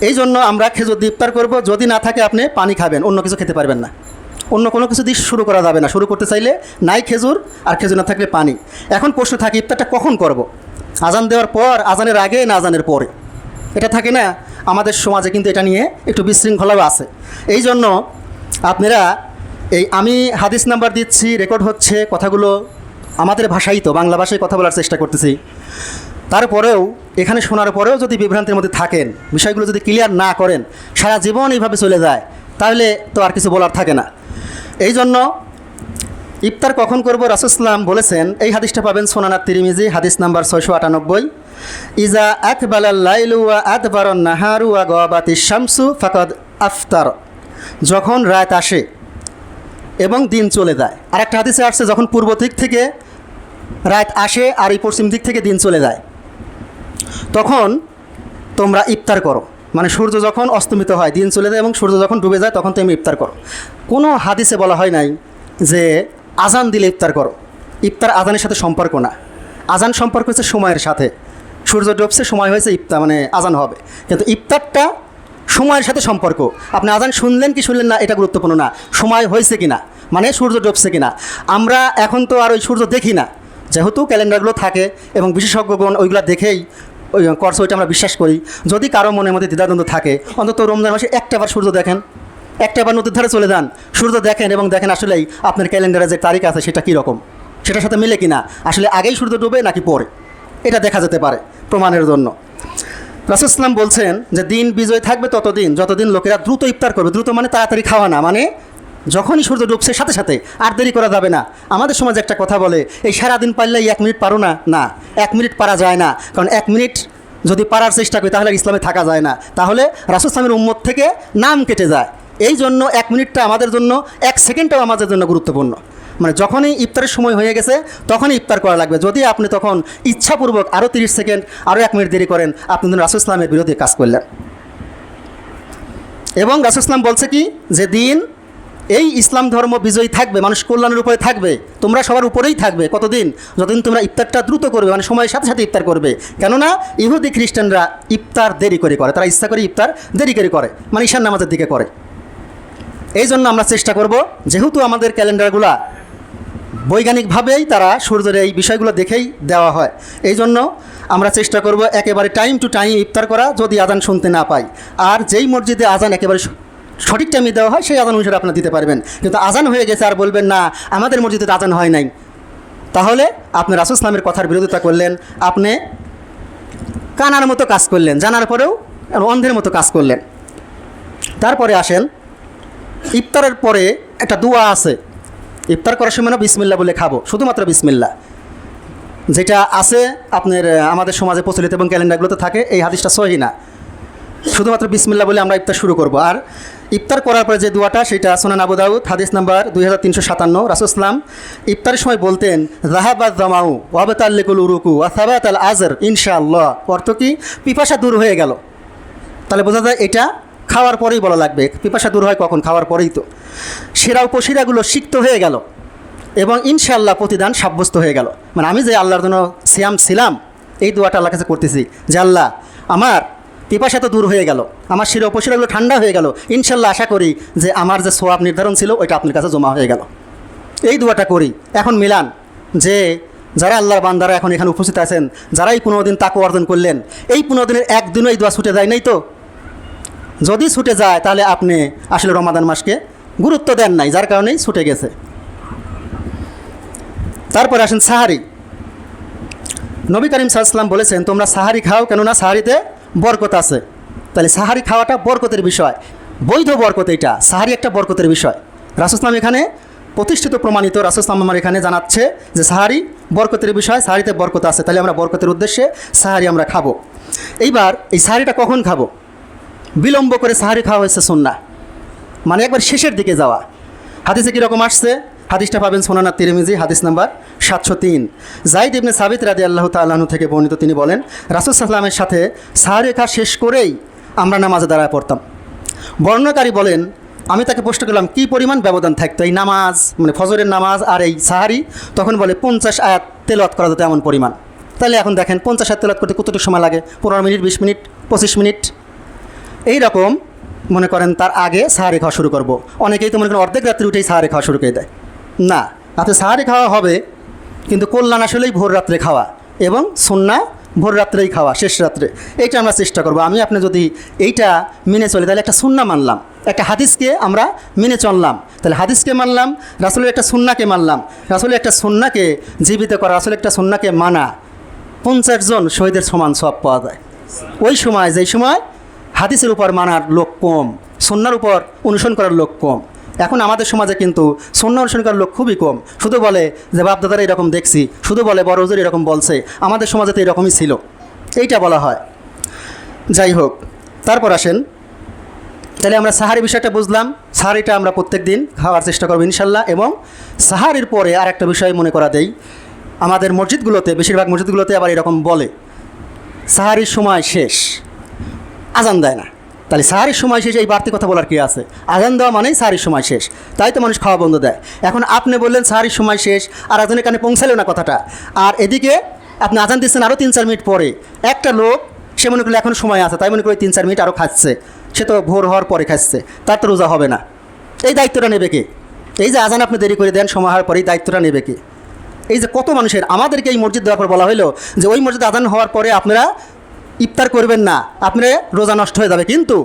এই জন্য আমরা খেজুর দিয়ে ইফতার করব। যদি না থাকে আপনি পানি খাবেন, অন্য কিছু খেতে পারবেন না, অন্য কোনো কিছু দিয়ে শুরু করা যাবে না। শুরু করতে চাইলে নাই খেজুর, আর খেজুর না থাকলে পানি। এখন প্রশ্ন থাকে ইফতারটা কখন করব, আজান দেওয়ার পর, আজানের আগে না আজানের পরে, এটা থাকে না আমাদের সমাজে, কিন্তু এটা নিয়ে একটু বিশৃঙ্খলাও আছে। এই জন্য আপনারা আমি হাদিস নাম্বার দিচ্ছি, রেকর্ড হচ্ছে, কথাগুলো আমাদের ভাষাই তো, বাংলা ভাষায় কথা বলার চেষ্টা করতেছি। তারপরেও এখানে শোনার পরেও যদি বিভ্রান্তির মধ্যে থাকেন, বিষয়গুলো যদি ক্লিয়ার না করেন, সারা জীবন এইভাবে চলে যায়, তাহলে তো আর কিছু বলার থাকে না। এই জন্য ইফতার কখন করব, রাসূল সাল্লাল্লাহু বলেছেন, এই হাদিসটা পাবেন সুনান তিরমিজি হাদিস নাম্বার 698, ইজা আকবালাল লাইলু ওয়া আদবারান নাহারু ওয়া গাবাতিশ শামসু ফাকাদ আফতার, যখন রাত আসে এবং দিন চলে যায়। আর একটা হাদিসে আসছে, যখন পূর্ব দিক থেকে রাত আসে আর এই পশ্চিম দিক থেকে দিন চলে যায়, তখন তোমরা ইফতার করো। মানে সূর্য যখন অস্তমিত হয়, দিন চলে যায় এবং সূর্য যখন ডুবে যায়, তখন তুমি ইফতার করো। কোনো হাদিসে বলা হয় নাই যে আজান দিলে ইফতার করো। ইফতার আজানের সাথে সম্পর্ক না, আজান সম্পর্ক হচ্ছে সময়ের সাথে। সূর্য ডুবছে, সময় হয়েছে, ইফতার মানে আজান হবে। কিন্তু ইফতারটা সময়ের সাথে সম্পর্ক। আপনি আজান শুনলেন কি শুনলেন না এটা গুরুত্বপূর্ণ না, সময় হয়েছে কি না, মানে সূর্য ডুবছে কি না। আমরা এখন তো আর ওই সূর্য দেখি না, যেহেতু ক্যালেন্ডারগুলো থাকে এবং বিশেষজ্ঞগণ ওইগুলো দেখেই ওই করছে, ওইটা আমরা বিশ্বাস করি। যদি কারো মনের মধ্যে দ্বিধাদ্বন্দ্ব থাকে, অন্তত রমজান মাসে একটাবার সূর্য দেখেন, একটাবার নদীর ধারে চলে যান, সূর্য দেখেন এবং দেখেন আসলেই আপনার ক্যালেন্ডারে যে তারিখ আছে সেটা কীরকম, সেটার সাথে মিলে কিনা, আসলে আগেই সূর্য ডুবে নাকি পরে, এটা দেখা যেতে পারে প্রমাণের জন্য। রাসূল সাল্লাল্লাহু বলছেন যে দিন বিজয় থাকবে ততদিন যতদিন লোকেরা দ্রুত ইফতার করবে। দ্রুত মানে তাড়াতাড়ি খাওয়া না, মানে যখনই সূর্য ডুবছে সাথে সাথে, আর দেরি করা যাবে না। আমাদের সমাজে একটা কথা বলে, এই সারাদিন পারলেই 1 মিনিট পারো না, না 1 মিনিট পারা যায় না। কারণ 1 মিনিট যদি পারার চেষ্টা করি তাহলে ইসলামে থাকা যায় না, তাহলে রাসূল সাল্লাল্লাহু উম্মত থেকে নাম কেটে যায়। এই জন্য 1 মিনিটটা আমাদের জন্য, 1 সেকেন্ডটাও আমাদের জন্য গুরুত্বপূর্ণ। মানে যখনই ইফতারের সময় হয়ে গেছে তখনই ইফতার করা লাগবে। যদি আপনি তখন ইচ্ছাপূর্বক আরও 30 সেকেন্ড, আরও 1 মিনিট দেরি করেন, আপনি রাসূল সাল্লাল্লাহু ইসলামের বিরোধী কাজ করলেন। এবং রাসূল সাল্লাল্লাহু বলছে কি, যে দিন এই ইসলাম ধর্ম বিজয়ী থাকবে, মানুষ কল্যাণের উপরে থাকবে, তোমরা সবার উপরেই থাকবে। কতদিন? যতদিন তোমরা ইফতারটা দ্রুত করবে, মানে সময়ের সাথে সাথে ইফতার করবে। কেননা ইহুদি খ্রিস্টানরা ইফতার দেরি করে করে, তারা ইচ্ছা করে ইফতার দেরি করে, মানে ঈশান নামাজের দিকে করে। এই জন্য আমরা চেষ্টা করব, যেহেতু আমাদের ক্যালেন্ডারগুলা বৈজ্ঞানিকভাবেই তারা সূর্যের এই বিষয়গুলো দেখেই দেওয়া হয়, এই জন্য আমরা চেষ্টা করব একেবারে টাইম টু টাইম ইফতার করা, যদি আজান শুনতে না পাই। আর যেই মসজিদে আজান একেবারে সঠিক টাইমে দেওয়া হয় সেই আজান অনুসারে আপনারা দিতে পারবেন। কিন্তু আজান হয়ে গেছে আর বলবেন না আমাদের মসজিদে আজান হয় নাই, তাহলে আপনি রাসূল ইসলামের কথার বিরোধিতা করলেন, আপনি কানার মতো কাজ করলেন, জানার পরেও অন্ধের মতো কাজ করলেন। তারপরে আসেন, ইফতারের পরে একটা দোয়া আছে। ইফতার করার সময় না বিসমিল্লাহ বলে খাবো, শুধুমাত্র বিসমিল্লাহ, যেটা আছে আপনার আমাদের সমাজে প্রচলিত এবং ক্যালেন্ডারগুলোতে থাকে। এই হাদিসটা সহিহ না, শুধুমাত্র বিসমিল্লাহ বলে আমরা ইফতার শুরু করব। আর ইফতার করার পরে যে দোয়াটা, সেটা সুনান আবু দাউদ হাদিস নাম্বার 2357। রাসূল সাল্লাল্লাহু ইফতারের সময় বলতেন, যাহাবাত জামাউ ওয়া বাতাল্লিকুল উরুকু ওয়া সাবাতাল আজর ইনশাআল্লাহ। অর্থ কি? পিপাসা দূর হয়ে গেল। তাহলে বোঝা যায় এটা খাওয়ার পরেই বলা লাগবে। পিপাসা দূর হয় কখন? খাওয়ার পরেই তো। শিরা উপশিরাগুলো সিক্ত হয়ে গেল এবং ইনশাআল্লাহ প্রতিদান সাব্যস্ত হয়ে গেল। মানে আমি যে আল্লাহর জন্য সিয়াম ছিলাম, এই দোয়াটা আল্লাহর কাছে করতেছি যে আল্লাহ আমার পিপাসা তো দূর হয়ে গেল, আমার শিরা উপশিরাগুলো ঠান্ডা হয়ে গেল, ইনশাআল্লাহ আশা করি যে আমার যে সোয়াব নির্ধারণ ছিল ওইটা আপনার কাছে জমা হয়ে গেল। এই দোয়াটা করি। এখন মিলান যে যারা আল্লাহর বান্দারা এখন এখানে উপস্থিত আছেন, যারা এই 15 দিন তাকওয়া অর্জন করলেন, এই 15 দিনের একদিনও এই দোয়া ছুটে যায় নাই তো? যদি ছুটে যায় তাহলে আপনি আসলে রমাদান মাসকে গুরুত্ব দেন নাই, যার কারণেই ছুটে গেছে। তারপরে আসেন সাহারি। নবী করিম সাল্লাল্লাহু আলাইহি ওয়াসাল্লাম বলেছেন, তোমরা সাহারি খাও, কেননা সাহারিতে বরকত আছে। তাহলে সাহারি খাওয়াটা বরকতের বিষয়, বৈধ বরকত। এটা সাহারি একটা বরকতের বিষয়। রাসূল সাল্লাল্লাহু এখানে প্রতিষ্ঠিত প্রমাণিত, রাসূল সাল্লাল্লাহু আমার এখানে জানাচ্ছে যে সাহারি বরকতের বিষয়, সাহারিতে বরকত আছে। তাহলে আমরা বরকতের উদ্দেশ্যে সাহারি আমরা খাবো। এইবার এই সাহারিটা কখন খাবো? বিলম্ব করে সাহারি খাওয়া হয়েছে সুন্নাহ, মানে একবার শেষের দিকে যাওয়া। হাদিসে কীরকম আসছে? হাদিসটা পাবেন সুনান তিরমিজি হাদিস নাম্বার 703। যায়েদ ইবনে সাবিত রাদিয়াল্লাহু তাআলা আনহু থেকে বর্ণিত, তিনি বলেন, রাসূল সাল্লাল্লাহু আলাইহি ওয়াসাল্লামের সাথে সাহারি খাওয়া শেষ করেই আমরা নামাজে দাঁড়ায় পড়তাম। বর্ণনাকারী বলেন, আমি তাকে প্রশ্ন করলাম কী পরিমাণ ব্যবধান থাকতো এই নামাজ, মানে ফজরের নামাজ আর এই সাহারি? তখন বলে 50 আয়াত তেলাওয়াত করা যেত এমন পরিমাণ। তাহলে এখন দেখেন 50 আয়াত তেলাওয়াত করতে কতটুকু সময় লাগে? 15 মিনিট, 20 মিনিট, 25 মিনিট। এই রকম মনে করেন তার আগে সাহারি খাওয়া শুরু করব। অনেকেই তো মনে করেন অর্ধেক রাত্রে উঠেই সাহারি খাওয়া শুরু করে দেয়। না, আপনি সাহারি খাওয়া হবে, কিন্তু কল্যাণ আসলেই ভোর রাত্রে খাওয়া এবং সুন্নাহ ভোর রাত্রেই খাওয়া, শেষ রাত্রে। এইটা আমরা চেষ্টা করব। আমি আপনি যদি এইটা মেনে চলি তাহলে একটা সুন্নাহ মানলাম, একটা হাদিসকে আমরা মেনে চললাম। তাহলে হাদিসকে মানলাম, রাসূলের একটা সুন্নাহকে মানলাম। রাসূলের একটা সুন্নাহকে জীবিত করা, রাসূলের একটা সুন্নাহকে মানা, 50 জন শহীদের সমান সওয়াব পাওয়া যায়। ওই সময় যেই সময় হাদিসের উপর মানার লোক কম, সুন্নাহর উপর অনুসরণ করার লোক কম। এখন আমাদের সমাজে কিন্তু সুন্নাহ অনুসরণ করার লোক খুবই কম। শুধু বলে যে বাপদাদারা এরকম দেখছি, শুধু বলে বড় হুজুর এরকম বলছে, আমাদের সমাজে তো এরকমই ছিল, এইটা বলা হয়। যাই হোক, তারপর আসেন, তাহলে আমরা সাহারি বিষয়টা বুঝলাম। সাহারিটা আমরা প্রত্যেক দিন খাওয়ার চেষ্টা করবো ইনশাল্লাহ। এবং সাহারির পরে আর একটা বিষয় মনে করা দেই, আমাদের মসজিদগুলোতে, বেশিরভাগ মসজিদগুলোতে আবার এরকম বলে সাহারির সময় শেষ, আজান দেয় না। তাহলে সাহারির সময় শেষ, এই বাড়তি কথা বলার কি আছে? আজান দেওয়া মানেই সাহারির সময় শেষ, তাই তো মানুষ খাওয়া বন্ধ দেয়। এখন আপনি বললেন সাহারির সময় শেষ, আর একজনের কানে পৌঁছালেও না কথাটা, আর এদিকে আপনি আজান দিচ্ছেন আরও 3-4 মিনিট পরে। একটা লোক সে মনে করলে এখন সময় আছে, তাই মনে করে 3-4 মিনিট আরও খাচ্ছে, সে তো ভোর হওয়ার পরে খাচ্ছে, তার তো রোজা হবে না। এই দায়িত্বটা নেবে কে? এই যে আজান আপনি দেরি করে দেন সময় হওয়ার পরে, এই দায়িত্বটা নেবে কে? এই যে কত মানুষের, আমাদেরকে এই মসজিদ দেওয়ার পর বলা হলো যে ওই মসজিদে আজান হওয়ার পরে আপনারা ইফতার করবেন না, আপনার রোজা নষ্ট হয়ে যাবে। কিন্তু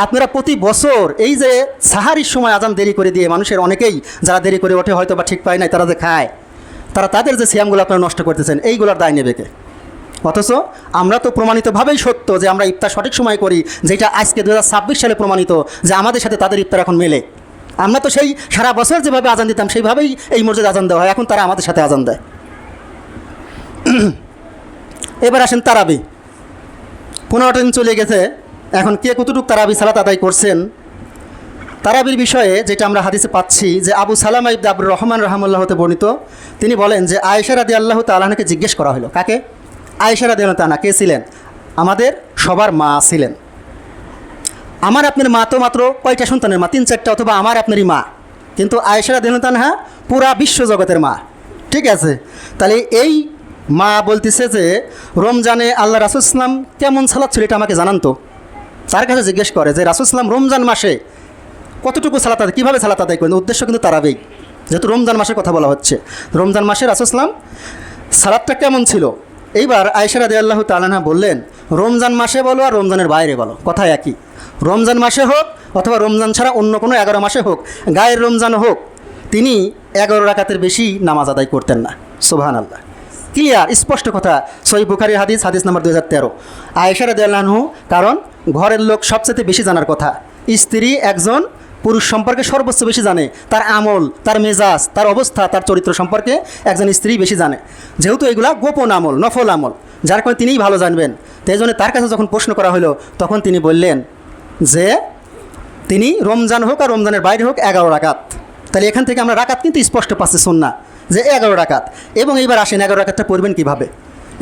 আপনারা প্রতি বছর এই যে সাহারির সময় আজান দেরি করে দিয়ে মানুষের অনেকেই যারা দেরি করে ওঠে হয়তো বা ঠিক পায় নাই, তারা যে খায়, তাদের যে সিয়ামগুলো আপনারা নষ্ট করতেছেন, এইগুলোর দায় নেবে কে? অথচ আমরা তো প্রমাণিতভাবেই সত্য যে আমরা ইফতার সঠিক সময় করি, যেটা আজকে 2026 সালে প্রমাণিত যে আমাদের সাথে তাদের ইফতার এখন মেলে। আমরা তো সেই সারা বছর যেভাবে আজান দিতাম সেইভাবেই এই মসজিদে আজান দেওয়া হয়, এখন তারা আমাদের সাথে আজান দেয়। এবার আসেন তারাবি। 15টা দিন চলে গেছে, এখন কে কতটুকু তারাবি সালাত আদায় করছেন? তারাবির বিষয়ে যেটা আমরা হাদিসে পাচ্ছি যে আবু সালামা ইবনে আবদুর রহমান রাহমাতুল্লাহ হতে বর্ণিত, তিনি বলেন যে আয়েশা রাদিয়াল্লাহু তাআলা আনহাকে জিজ্ঞেস করা হলো। কাকে? আয়েশা রাদিয়াল্লাহু তাআলা কে ছিলেন? আমাদের সবার মা ছিলেন। আমার আপনার মা তো মাত্র কয়টা সন্তানের মা? 3-4টা, অথবা আমার আপনারই মা। কিন্তু আয়েশা রাদিয়াল্লাহু তাআলা পুরা বিশ্বজগতের মা, ঠিক আছে? তাহলে এই মা বলতেছে যে রমজানে আল্লাহ রাসূল সাল্লাল্লাহু আলাইহি ওয়াসাল্লাম কেমন সালাত ছিল এটা আমাকে জানান তো। তার কাছে জিজ্ঞেস করে যে রাসূল সাল্লাল্লাহু আলাইহি ওয়াসাল্লাম রমজান মাসে কতটুকু সালাত আদায়, কীভাবে সালাত আদায় করেন? উদ্দেশ্য কিন্তু তারাবি, যেহেতু রমজান মাসের কথা বলা হচ্ছে। রমজান মাসে রাসূল সাল্লাল্লাহু আলাইহি ওয়াসাল্লাম সালাতটা কেমন ছিল? এইবার আয়েশা রাদিয়াল্লাহু তাআলা আনহা বললেন, রমজান মাসে বলো আর রমজানের বাইরে বলো, কথা একই। রমজান মাসে হোক অথবা রমজান ছাড়া অন্য কোনো 11 মাসে হোক, গায়ের রমজান হোক, তিনি 11 রাকাতের বেশি নামাজ আদায় করতেন না। সুবহানাল্লাহ, ক্লিয়ার স্পষ্ট কথা। সহিহ বুখারীর হাদিস, হাদিস নাম্বার 2013। আয়েশা রাদিয়াল্লাহু আনহা, কারণ ঘরের লোক সবচেয়ে বেশি জানার কথা। স্ত্রী একজন পুরুষ সম্পর্কে সর্বোচ্চ বেশি জানে, তার আমল, তার মেজাজ, তার অবস্থা, তার চরিত্র সম্পর্কে একজন স্ত্রী বেশি জানে। যেহেতু এগুলা গোপন আমল, নফল আমল, যার কারণে তিনিই ভালো জানবেন। তাই জন্য তার কাছে যখন প্রশ্ন করা হলো, তখন তিনি বললেন যে তিনি রমজান হোক আর রমজানের বাইরে হোক 11 রাকাত। তাহলে এখান থেকে আমরা রাকাত কিন্তু স্পষ্ট পাচ্ছি সুন্নাহ যে 11 রাকাত। এবং এইবার আসেন 11 রাকাতটা পড়বেন কীভাবে?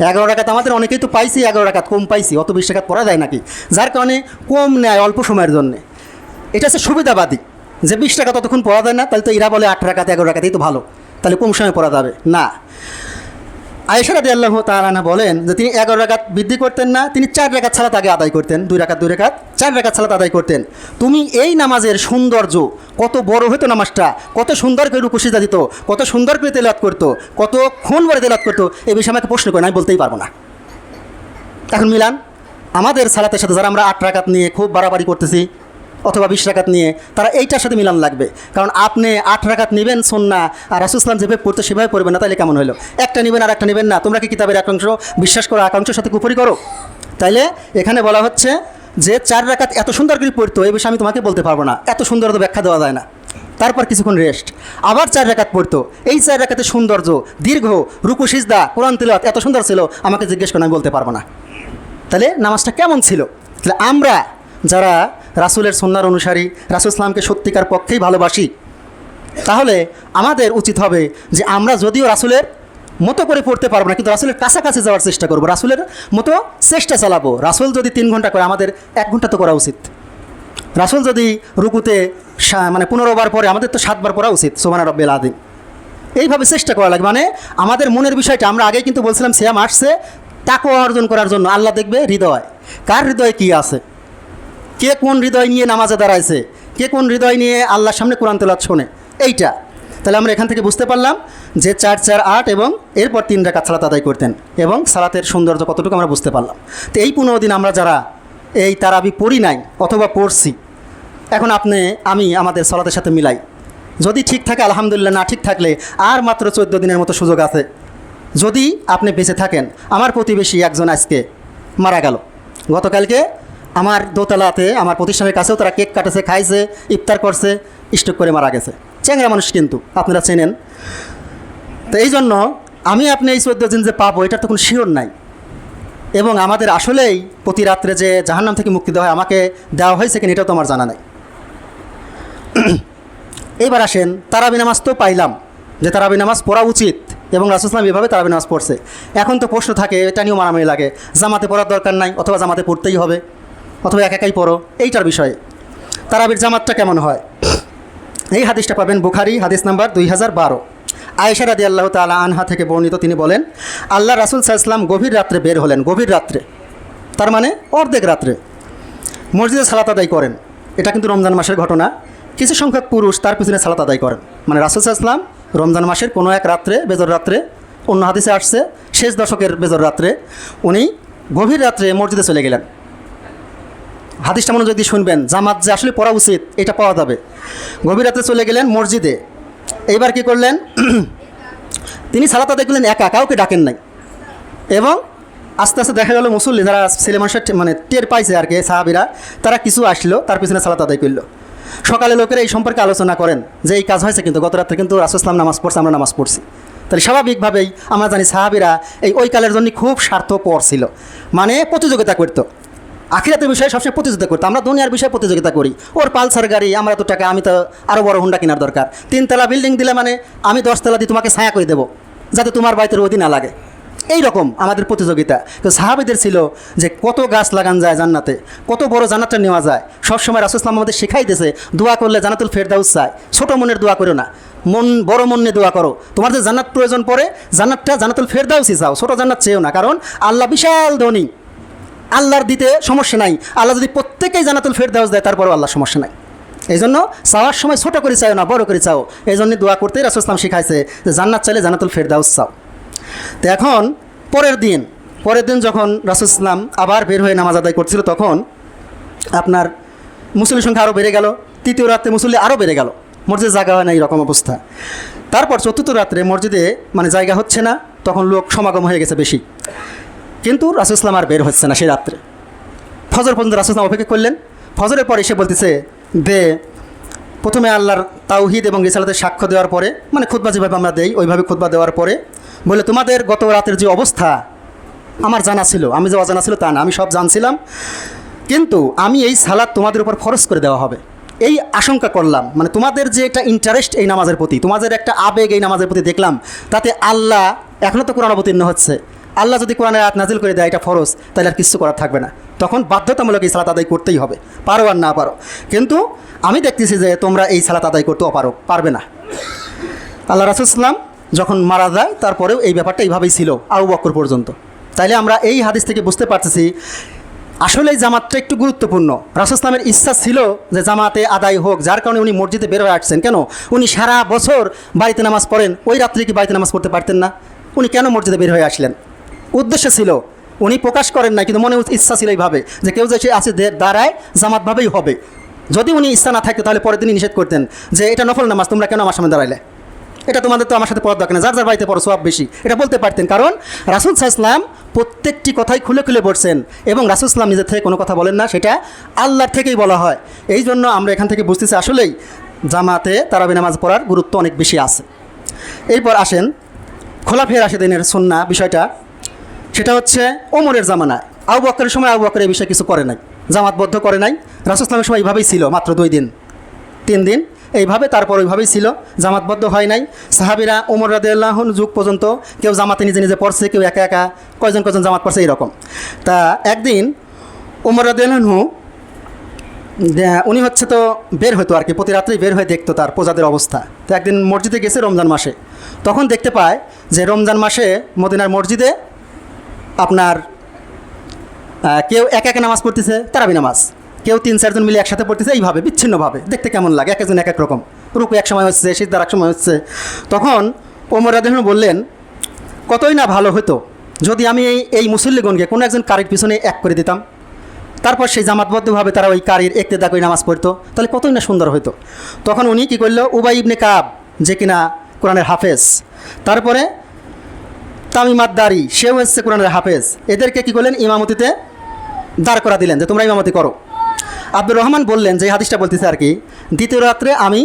11 রাকাত আমাদের অনেকেই তো পাইছি, 11 রাকাত কম পাইছি, অত 20 রাকাত পড়া যায় নাকি? যার কারণে কম নেয় অল্প সময়ের জন্যে। এটা হচ্ছে সুবিধাবাদী যে 20 টাকা ততক্ষণ পড়া যায় না, তাহলে তো এরা বলে 8 রাকাত 11 রাকাতেই তো ভালো, তাহলে কম সময় পড়া যাবে না। আয়েশা রাদিয়াল্লাহু তাআলা আনহা বলেন যে তিনি 11 রাকাত বৃদ্ধি করতেন না, তিনি 4 রাকাত সালাত আগে আদায় করতেন, 2 রাকাত 4 রাকাত সালাত আদায় করতেন। তুমি এই নামাজের সৌন্দর্য, কত বড় হতো নামাজটা, কত সুন্দর করে রুকু সিজদা দিত, কত সুন্দর করে তেলাওয়াত করতো, কতক্ষণ ধরে তেলাওয়াত করতো, এই বিষয়ে আমাকে প্রশ্ন করে আমি বলতেই পারবো না। এখন মিলান আমাদের সালাতের সাথে, যারা আমরা 8 রাকাত নিয়ে খুব বাড়াবাড়ি করতেছি অথবা 20 রাকাত নিয়ে, তারা এইটার সাথে মিলান লাগবে। কারণ আপনি 8 রাকাত নেবেন সুন্নাহ, আর রাসূল সাল্লাল্লাহু আলাইহি ওয়াসাল্লাম যেভাবে পড়তে সেভাবে পড়বেন না, তাহলে কেমন হলো? একটা নেবেন আর একটা নেবেন না। তোমরা কি কিতাবের একাংশ বিশ্বাস করো, একাংশের সাথে কুফরি করো? তাইলে এখানে বলা হচ্ছে যে 4 রাকাত এত সুন্দর করে পড়তো, এই বিষয়ে আমি তোমাকে বলতে পারবো না, এত সুন্দর তো ব্যাখ্যা দেওয়া যায় না। তারপর কিছুক্ষণ রেস্ট, আবার 4 রাকাত পড়তো। এই 4 রাকাতের সৌন্দর্য, দীর্ঘ রুকু সিজদা, কোরআন তিলাওয়াত এত সুন্দর ছিল, আমাকে জিজ্ঞেস করে আমি বলতে পারবো না। তাহলে নামাজটা কেমন ছিল? তাহলে আমরা যারা রাসূলের সুন্নাহর অনুসারী, রাসূল ইসলামকে সত্যিকার পক্ষেই ভালোবাসি, তাহলে আমাদের উচিত হবে যে আমরা যদিও রাসূলের মতো করে পড়তে পারবো না, কিন্তু রাসূলের কাছাকাছি যাওয়ার চেষ্টা করবো, রাসূলের মতো চেষ্টা চালাবো। রাসূল যদি 3 ঘন্টা করে, আমাদের 1 ঘন্টা তো করা উচিত। রাসূল যদি রুকুতে 15 বার পরে, আমাদের তো 7 বার পড়া উচিত সুবহান রাব্বিল আযীম। এইভাবে চেষ্টা করা লাগে। মানে আমাদের মনের বিষয়টা, আমরা আগেই কিন্তু বলছিলাম সিয়াম আসছে তাকওয়া অর্জন করার জন্য। আল্লাহ দেখবে হৃদয়, কার হৃদয়ে কী আছে, কে কোন হৃদয় নিয়ে নামাজে দাঁড়াইছে, কে কোন হৃদয় নিয়ে আল্লাহর সামনে কোরআন তেলাওয়াত শোনে, এইটা। তাহলে আমরা এখান থেকে বুঝতে পারলাম যে 4, 4, 8 এবং এরপর 3 রাকাত সালাত আদায় করতেন, এবং সালাতের সৌন্দর্য কতটুকু আমরা বুঝতে পারলাম। তো এই 15 দিন আমরা যারা এই তারাবি পড়ি নাই অথবা পড়ছি, এখন আমি আমাদের সালাতের সাথে মিলাই, যদি ঠিক থাকে আলহামদুলিল্লাহ, না ঠিক থাকলে আর মাত্র 14 দিনের মতো সুযোগ আছে। যদি আপনি বেঁচে থাকেন। আমার প্রতিবেশী একজন আজকে মারা গেল, গতকালকে আমার দোতলাতে আমার প্রতিষ্ঠানের কাছেও তারা কেক কাটেছে, খাইছে, ইফতার করছে, স্ট্রোক করে মারা গেছে। চ্যাংরা মানুষ কিন্তু আপনারা চেনেন। তো এই জন্য আমি আপনি এই 14 দিন যে পাবো এটার তো কোনো শিওর নাই। এবং আমাদের আসলেই প্রতি রাত্রে যে জাহান্নাম থেকে মুক্তি দেওয়া হয় আমাকে দেওয়া হয়েছে কিনা এটাও তো আমার জানা নাই। এইবার আসেন, তারাবি নামাজ তো পাইলাম যে তারাবি নামাজ পড়া উচিত এবং রাসূল সাল্লাল্লাহু আলাইহি ওয়াসাল্লাম এভাবে তারাবি নামাজ পড়ছে। এখন তো প্রশ্ন থাকে, এটা নিয়েও মারামারি লাগে, জামাতে পড়ার দরকার নাই অথবা জামাতে পড়তেই হবে অথবা একাই পড়ো, এইটার বিষয়ে তারাবির জামাতটা কেমন হয়। এই হাদিসটা পাবেন বুখারী, হাদিস নাম্বার 2012। আয়েশা রাদিয়াল্লাহু তাআলা আনহা থেকে বর্ণিত, তিনি বলেন, আল্লাহ রাসূল সাল্লাল্লাহু আলাইহি ওয়াসাল্লাম গভীর রাত্রে বের হলেন, গভীর রাত্রে তার মানে অর্ধেক রাত্রে মসজিদে সালাত আদায় করেন। এটা কিন্তু রমজান মাসের ঘটনা। কিছু সংখ্যক পুরুষ তার পিছনে সালাত আদায় করেন, মানে রাসূল সাল্লাল্লাহু আলাইহি ওয়াসাল্লাম রমজান মাসের কোনো এক রাত্রে, বেজর রাত্রে, অন্য হাদিসে আসছে শেষ দশকের বেজর রাত্রে, উনি গভীর রাত্রে মসজিদে চলে গেলেন। হাদিসটা মনোযোগ দিয়ে শুনবেন, জামাত যে আসলে পড়া উচিত এটা পাওয়া যাবে। গভীর রাত্রে চলে গেলেন মসজিদে। এইবার কি করলেন, তিনি সালাত আদায় করলেন একা, কাউকে ডাকেন নাই। এবং আস্তে আস্তে দেখা গেল মুসল্লি যারা ছেলে মানুষের মানে টের পাইছে আর কি, সাহাবিরা, তারা কিছু আসলো, তার পিছনে সালাত আদায় করলো। সকালে লোকেরা এই সম্পর্কে আলোচনা করেন যে এই কাজ হয়েছে, কিন্তু গত রাত্রে কিন্তু রাসূল সাল্লাল্লাহু আলাইহি ওয়াসাল্লাম নামাজ পড়ছে, আমরা নামাজ পড়ছি। তাহলে স্বাভাবিকভাবেই আমরা জানি সাহাবিরা ওই কালের জন্য খুব স্বার্থপর ছিল, মানে প্রতিযোগিতা করতো। আখিরাতের বিষয়ে সবসময় প্রতিযোগিতা করতো, আমরা দুনিয়ার বিষয়ে প্রতিযোগিতা করি। ওর পালসার গাড়ি, আমার এত টাকা, আমি তো আরও বড় হুন্ডা কেনার দরকার। 3 তলা বিল্ডিং দিলে মানে আমি 10 তলা দিয়ে তোমাকে ছায়া করে দেবো, যাতে তোমার বাড়িতে রোদই না লাগে। এই রকম আমাদের প্রতিযোগিতা। তো সাহাবীদের ছিল যে কত গাছ লাগান যায় জান্নাতে, কত বড় জান্নাতটা নেওয়া যায়। সবসময় রাসূল সাল্লাল্লাহু আলাইহি ওয়াসাল্লাম আমাদের শেখাই দিয়েছে, দোয়া করলে জান্নাতুল ফেরদাউস চায়, ছোটো মনের দোয়া করো না, বড় মন নিয়ে দোয়া করো। তোমার যে জান্নাত প্রয়োজন পড়ে, জান্নাতটা জান্নাতুল ফেরদাউসই চাও, ছোটো জান্নাত চেয়েও না। কারণ আল্লাহ বিশাল ধনী, আল্লাহর দিতে সমস্যা নাই। আল্লাহ যদি প্রত্যেকেই জান্নাতুল ফেরদাউস দেয় তারপরেও আল্লাহ সমস্যা নাই। এই জন্য চাওয়ার সময় ছোটো করে চাও না, বড় করে চাও। এই জন্য দোয়া করতেই রাসূল সাল্লাল্লাহু আলাইহি ওয়াসাল্লাম শিখাইছে যে জান্নাত চাইলে জান্নাতুল ফেরদাউস চাও। তো এখন পরের দিন যখন রাসূল সাল্লাল্লাহু আলাইহি ওয়াসাল্লাম আবার বের হয়ে নামাজ আদায় করছিল, তখন আপনার মুসল্লির সংখ্যা আরও বেড়ে গেল। তৃতীয় রাত্রে মুসল্লি আরও বেড়ে গেল, মসজিদে জায়গা হয় না, এইরকম অবস্থা। তারপর চতুর্থ রাত্রে মসজিদে মানে জায়গা হচ্ছে না, তখন লোক সমাগম হয়ে গেছে বেশি, কিন্তু রাসূল সাল্লাল্লাহু আলাইহি ওয়াসাল্লাম আর বের হচ্ছে না সেই রাত্রে। ফজর পর্যন্ত রাসূল সাল্লাল্লাহু আলাইহি ওয়াসাল্লাম অপেক্ষা করলেন। ফজরের পরে এসে বলতেছে যে প্রথমে আল্লাহর তাওহীদ এবং রিসালাতের সাক্ষ্য দেওয়ার পরে, মানে খুতবা যেভাবে আমরা দেই ওইভাবে খুতবা দেওয়ার পরে বলে, তোমাদের গত রাতের যে অবস্থা আমার জানা ছিল, আমি যে অজানা ছিল তা না, আমি সব জানছিলাম, কিন্তু আমি এই সালাত তোমাদের উপর ফরজ করে দেওয়া হবে এই আশঙ্কা করলাম। মানে তোমাদের যে একটা ইন্টারেস্ট এই নামাজের প্রতি, তোমাদের একটা আবেগ এই নামাজের প্রতি দেখলাম, তাতে আল্লাহ এখনও তো কোরআন অবতীর্ণ হচ্ছে, আল্লাহ যদি কোরআনের আয়াত নাজিল করে দেয় এটা ফরজ, তাহলে আর কিছু করার থাকবে না, তখন বাধ্যতামূলক এই সালাত আদায় করতেই হবে, পারো আর না পারো। কিন্তু আমি দেখতেছি যে তোমরা এই সালাত আদায় করতেও পারবে না। আল্লাহ রাসূল সাল্লাল্লাহু আলাইহি ওয়াসাল্লাম যখন মারা যায় তারপরেও এই ব্যাপারটা এইভাবেই ছিল আবু বকর পর্যন্ত। তাইলে আমরা এই হাদিস থেকে বুঝতে পারতেছি আসলে এই জামাতটা একটু গুরুত্বপূর্ণ। রাসূল সাল্লাল্লাহু আলাইহি ওয়াসাল্লামের ইচ্ছা ছিল যে জামাতে আদায় হোক, যার কারণে উনি মসজিদে বের হয়ে আসছেন। কেন উনি সারা বছর বাড়িতে নামাজ পড়েন, ওই রাত্রে কি বাড়িতে নামাজ পড়তে পারতেন না? উনি কেন মসজিদে বের হয়ে আসলেন? উদ্দেশ্য ছিল, উনি প্রকাশ করেন না, কিন্তু মনে ইচ্ছা ছিল এইভাবে যে কেউ যে সে আছে দাঁড়ায় জামাতভাবেই হবে। যদি উনি ইচ্ছা না থাকতো তাহলে পরের দিনই নিষেধ করতেন যে এটা নফল নামাজ, তোমরা কেন আমার সামনে দাঁড়াইলে, এটা তোমাদের তো আমার সাথে পড়ার দরকার না, যার যার বাড়িতে পড়ো সওয়াব বেশি, এটা বলতে পারতেন। কারণ রাসূল সাল্লাল্লাহু আলাইহি ওয়াসাল্লাম প্রত্যেকটি কথাই খুলে খুলে বলছেন এবং রাসূল সাল্লাল্লাহু আলাইহি ওয়াসাল্লাম নিজের থেকে কোনো কথা বলেন না, সেটা আল্লাহর থেকেই বলা হয়। এই জন্য আমরা এখান থেকে বুঝতেছি আসলেই জামাতে তারাবি নামাজ পড়ার গুরুত্ব অনেক বেশি আছে। এরপর আসেন খোলাফায়ে রাশিদিনের সুন্নাহ বিষয়টা, সেটা হচ্ছে ওমরের জামানায়। আবু বকরের সময় আবু বকর এই বিষয়ে কিছু করে নাই, জামাতবদ্ধ করে নাই। রাসূল সাল্লাল্লাহু আলাইহি ওয়াসাল্লামের সময় এইভাবেই ছিল, মাত্র 2 দিন 3 দিন এইভাবে, তারপর ওইভাবেই ছিল, জামাতবদ্ধ হয় নাই। সাহাবীরা ওমর রাদিয়াল্লাহু আনহু যুগ পর্যন্ত কেউ জামাতে নিজে নিজে পড়ছে, কেউ একা একা, কয়জন জামাত পড়ছে এইরকম। তা একদিন ওমর রাদিয়াল্লাহু আনহু উনি হচ্ছে তো বের হতো আর কি, প্রতি রাত্রেই বের হয়ে দেখতো তার প্রজাদের অবস্থা। তো একদিন মসজিদে গেছে রমজান মাসে, তখন দেখতে পায় যে রমজান মাসে মদিনার মসজিদে আপনার কেউ একা একা নামাজ পড়তেছে, তারাবি নামাজ, কেউ 3-4 জন মিলে একসাথে পড়তেছে, এইভাবে বিচ্ছিন্নভাবে। দেখতে কেমন লাগে, এক একজন এক এক রকম, রুকু এক সময় হচ্ছে, সিজদার এক সময় হচ্ছে। তখন ওমর রাদিয়াল্লাহু আনহু বললেন, কতই না ভালো হতো যদি আমি এই মুসল্লিগণকে কোনো একজন কারির পিছনে এক করে দিতাম, তারপর সেই জামাতবদ্ধভাবে তারা ওই কারির ইক্তেদা করে নামাজ পড়তো, তাহলে কতই না সুন্দর হতো। তখন উনি কী করলো, উবাই ইবনে কাব, যে কিনা কোরআনের হাফেজ, তারপরে তামিমাত দাড়ি, সেও হচ্ছে কোরআনের হাফেজ, এদেরকে কী করলেন, ইমামতিতে দাঁড় করা দিলেন যে তোমরা ইমামতি করো। আব্দুর রহমান বললেন, যে হাদিসটা বলতেছে আর কি, দ্বিতীয় রাত্রে আমি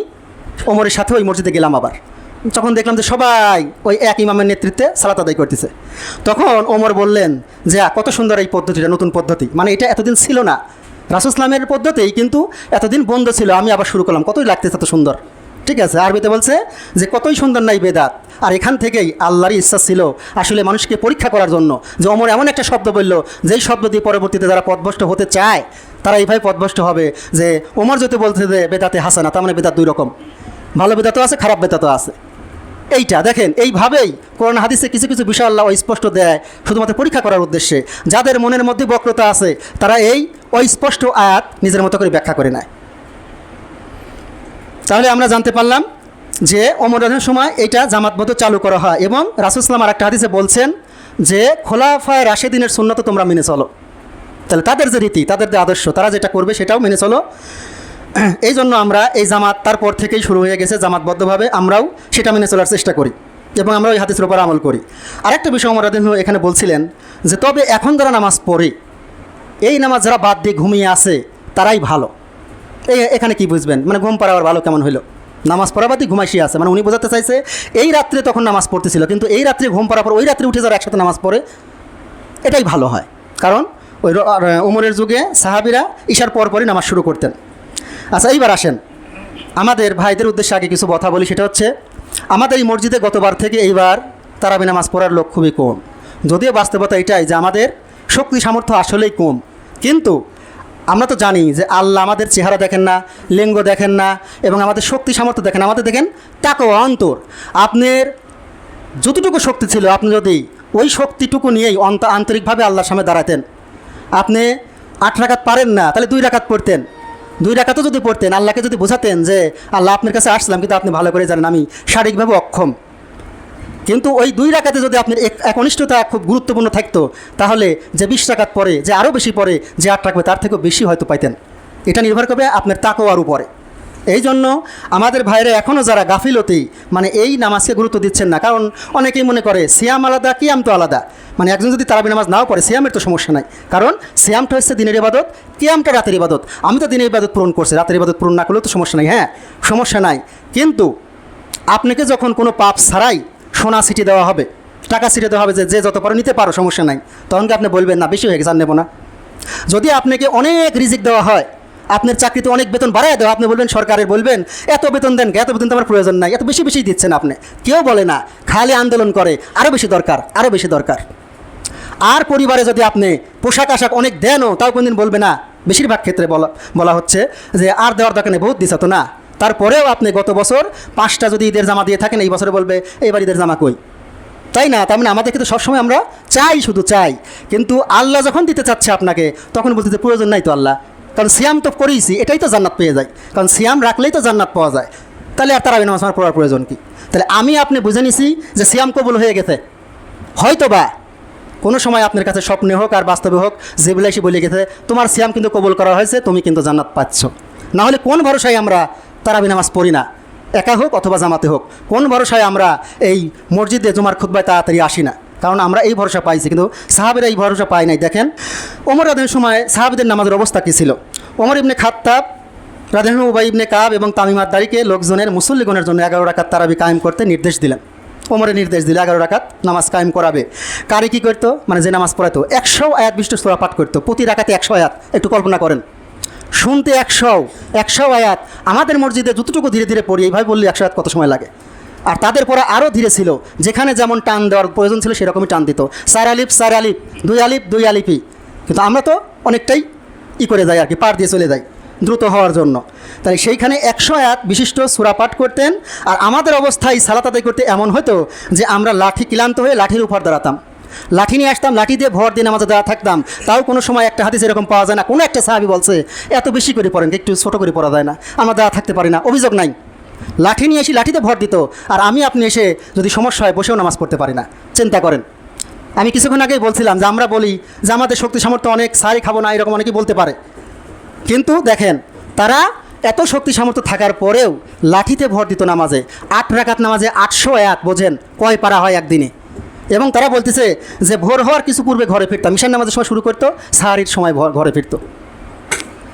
ওমরের সাথে ওই মসজিদে গেলাম আবার, যখন দেখলাম যে সবাই ওই এক ইমামের নেতৃত্বে সালাত আদায় করতেছে, তখন ওমর বললেন যে কত সুন্দর এই পদ্ধতিটা, নতুন পদ্ধতি, মানে এটা এতদিন ছিল না, রাসূল ইসলামের পদ্ধতি কিন্তু এতদিন বন্ধ ছিল, আমি আবার শুরু করলাম, কতই লাগতেছে এত সুন্দর। ঠিক আছে, আরবিতে বলছে যে কতই সুন্দর নাই বেদাত। আর এখান থেকেই আল্লাহরই ইচ্ছা ছিল আসলে মানুষকে পরীক্ষা করার জন্য, যে ওমর এমন একটা শব্দ বলল, যেই শব্দ দিয়ে পরবর্তীতে যারা পথভ্রষ্ট হতে চায় তারা এইভাবে পথভ্রষ্ট হবে। যে ওমর যদি বলছে যে বেদাতে হাসানা, তার মানে বেদাত দুই রকম, ভালো বেদাতও আছে, খারাপ বেদাতও আছে। এইটা দেখেন, এইভাবেই কোরআন হাদিসে কিছু কিছু বিষয় আল্লাহ স্পষ্ট দেয় শুধুমাত্র পরীক্ষা করার উদ্দেশ্যে। যাদের মনের মধ্যে বক্রতা আছে তারা এই অস্পষ্ট আয়াত নিজের মতো করে ব্যাখ্যা করে নেয়। তাহলে আমরা জানতে পারলাম যে ওমর রাদিয়াল্লাহু সময় এইটা জামাতবদ্ধ চালু করা হয়, এবং রাসূল সাল্লাল্লাহু আলাইহি ওয়াসাল্লাম আরেকটা হাদিসে বলছেন যে খোলাফায়ে রাশেদিনের সুন্নাত তোমরা মেনে চলো। তাহলে তাদের যে রীতি, তাদের যে আদর্শ, তারা যেটা করবে সেটাও মেনে চলো। এই জন্য আমরা এই জামাত তারপর থেকেই শুরু হয়ে গেছে, জামাতবদ্ধভাবে আমরাও সেটা মেনে চলার চেষ্টা করি এবং আমরা ওই হাদিসের উপর আমল করি। আরেকটা বিষয় ওমর রাদিয়াল্লাহু এখানে বলছিলেন যে তবে এখন যারা নামাজ পড়ে, এই নামাজ যারা বাদ দিয়ে ঘুমিয়ে আসে তারাই ভালো। এখানে কি বুঝবেন, মানে ঘুম পাড়াবার ভালো কেমন হলো, নামাজ পড়া বাদই ঘুমাইশি আছে, মানে উনি বোঝাতে চাইছে এই রাত্রে তখন নামাজ পড়তেছিল, কিন্তু এই রাত্রে ঘুম পাড়ার পর ওই রাত্রে উঠে যারা একসাথে নামাজ পড়ে এটাই ভালো হয়। কারণ ওই ওমরের যুগে সাহাবিরা ঈশার পরপরই নামাজ শুরু করতেন। আচ্ছা, এইবার আসেন আমাদের ভাইদের উদ্দেশ্যে আগে কিছু কথা বলি। সেটা হচ্ছে আমাদের এই মসজিদে গতবার থেকে এইবার তারাবি নামাজ পড়ার লোক খুবই কম। যদিও বাস্তবতা এটাই যে আমাদের শক্তি সামর্থ্য আসলেই কম, কিন্তু আমরা তো জানি যে আল্লাহ আমাদের চেহারা দেখেন না, লিঙ্গ দেখেন না, এবং আমাদের শক্তি সামর্থ্য দেখেন, আমাদের দেখেন তাকওয়া অন্তর। আপনার যতটুকু শক্তি ছিল, আপনি যদি ওই শক্তিটুকু নিয়েই আন্তরিকভাবে আল্লাহর সামনে দাঁড়াতেন, আপনি 8 রাকাত পারেন না, তাহলে 2 রাকাত পড়তেন। 2 রাকাতও যদি পড়তেন, আল্লাহকে যদি বোঝাতেন যে আল্লাহ আপনার কাছে আসলাম, কিন্তু আপনি ভালো করে জানেন আমি শারীরিকভাবে অক্ষম, কিন্তু ওই 2 রাকাতে যদি আপনার একনিষ্ঠতা খুব গুরুত্বপূর্ণ থাকতো, তাহলে যে 20 রাকাত পড়ে, যে আরও বেশি পড়ে, যে 8 রাখবে তার থেকেও বেশি হয়তো পাইতেন। এটা নির্ভর করবে আপনার তাকওয়ার উপরে। এই জন্য আমাদের ভাইরা এখনও যারা গাফিলতি, মানে এই নামাজকে গুরুত্ব দিচ্ছেন না, কারণ অনেকেই মনে করে সিয়াম আলাদা, কিয়াম তো আলাদা। মানে একজন যদি তারাবি নামাজ নাও পড়ে, সিয়ামের তো সমস্যা নাই, কারণ সিয়ামটা হচ্ছে দিনের ইবাদত, কিয়ামটা রাতের ইবাদত। আমি তো দিনের ইবাদত পূরণ করছি, রাতের ইবাদত পূরণ না করলেও তো সমস্যা নাই, হ্যাঁ সমস্যা নাই। কিন্তু আপনাকে যখন কোনো পাপ ছাড়াই সোনা ছিটি দেওয়া হবে, টাকা ছিটে দেওয়া হবে, যে যত পারো নিতে পারো, সমস্যা নাই, তখন কি আপনি বলবেন না বেশি হয়ে গেছে আর নেবো না? যদি আপনাকে অনেক রিজিক দেওয়া হয়, আপনার চাকরিতে অনেক বেতন বাড়ায় দেওয়া, আপনি বলবেন সরকারের, বলবেন এত বেতন দেন, এত বেতন তো আমার প্রয়োজন নাই, এত বেশি বেশি দিচ্ছেন আপনি। কেউ বলে না, খালি আন্দোলন করে আরও বেশি দরকার, আরও বেশি দরকার। আর পরিবারে যদি আপনি পোশাক আশাক অনেক দেনও, তাও কোনদিন বলবে না। বেশিরভাগ ক্ষেত্রে বলা হচ্ছে যে আর দেওয়ার দরকার নেই, বহুত দিছে তো না। তারপরেও আপনি গত বছর 5টা যদি ঈদের জামা দিয়ে থাকেন, এই বছরে বলবে এইবার ঈদের জামা কই, তাই না? তার মানে আমাদের কিন্তু সবসময় আমরা চাই, শুধু চাই, কিন্তু আল্লাহ যখন দিতে চাচ্ছে আপনাকে, তখন বলতে প্রয়োজন নাই তো আল্লাহ, কারণ সিয়াম তো করেইছি, এটাই তো জান্নাত পেয়ে যায়, কারণ সিয়াম রাখলেই তো জান্নাত পাওয়া যায়। তাহলে আর তারাবি নামাজ পড়ার প্রয়োজন কি? তাহলে আমি আপনি বুঝে নিছি যে সিয়াম কবুল হয়ে গেছে, হয়তো বা কোনো সময় আপনার কাছে স্বপ্নে হোক আর বাস্তবে হোক, জিবরাইল এসে বলে গেছে তোমার সিয়াম কিন্তু কবুল করা হয়েছে, তুমি কিন্তু জান্নাত পাচ্ছ। না হলে কোন ভরসায় আমরা তারাবি নামাজ পড়ি না, একা হোক অথবা জামাতে হোক, কোন ভরসায় আমরা এই মসজিদে জুমার খুতবায় তাড়াতাড়ি আসি না? কারণ আমরা এই ভরসা পাইছি, কিন্তু সাহাবেরা এই ভরসা পায় নাই। দেখেন ওমর রাদিয়াল্লাহু সময় সাহাবীদের নামাজের অবস্থা কী ছিল। ওমর ইবনে খাত্তাব রাদিয়াল্লাহু, উবাই ইবনে কাব এবং তামিমাত দারিকে লোকজনের মুসল্লিগণের জন্য 11 রাকাত তারাবি কায়েম করতে নির্দেশ দিলেন। ওমরের নির্দেশ দিল 11 রাকাত নামাজ কায়েম করাবে। কারি কী করতো, মানে যে নামাজ পড়াতো 100 আয়াত বিশিষ্ট সূরা পাঠ করতো, প্রতি রাকাতে 100 আয়াত। একটু কল্পনা করেন, শুনতে 100 আয়াত। আমাদের মসজিদে যতটুকু ধীরে ধীরে পড়ি, এইভাবে বললে 100 আয়াত কত সময় লাগে। আর তাদের পড়া আরও ধীরে ছিল, যেখানে যেমন টান দেওয়ার প্রয়োজন ছিল সেরকমই টান দিত, 4 আলিফ 4 আলিফ, 2 আলিফ 2 আলিফই। কিন্তু আমরা তো অনেকটাই করে যাই আর কি, পার দিয়ে চলে যাই দ্রুত হওয়ার জন্য। তাই সেইখানে 100 আয়াত বিশিষ্ট সূরা পাঠ করতেন। আর আমাদের অবস্থায় সালাত আদায় করতে এমন হতো যে আমরা লাঠি ক্লান্ত হয়ে লাঠির উপর দাঁড়াতাম, লাঠি নিয়ে আসতাম, লাঠি দিয়ে ভর দিয়ে নামাজে দাঁড়া থাকতাম। তাও কোনো সময় একটা হাদিস এরকম পাওয়া যায় না, কোনো একটা সাহাবী বলছে এত বেশি করে পড়েন, একটু ছোটো করে পড়া যায় না, আমরা দাঁড়া থাকতে পারি না। অভিযোগ নাই, লাঠি নিয়ে এসে লাঠিতে ভর দিত। আর আমি আপনি এসে যদি সমস্যা হয় বসেও নামাজ পড়তে পারি না, চিন্তা করেন। আমি কিছুক্ষণ আগেই বলছিলাম যে আমরা বলি যে আমাদের শক্তি সামর্থ্য অনেক, সারি খাবো না, এরকম অনেকেই বলতে পারে। কিন্তু দেখেন তারা এত শক্তি সামর্থ্য থাকার পরেও লাঠিতে ভর দিত নামাজে। 8 রাকাত নামাজে 800 আয়াত, বোঝেন কয় পারা হয় একদিনে? এবং তারা বলতেছে যে ভোর হওয়ার কিছু পূর্বে ঘরে ফিরতাম, ঈশান নামাজের সময় শুরু করতো, সাহারির সময় ঘরে ফিরতো।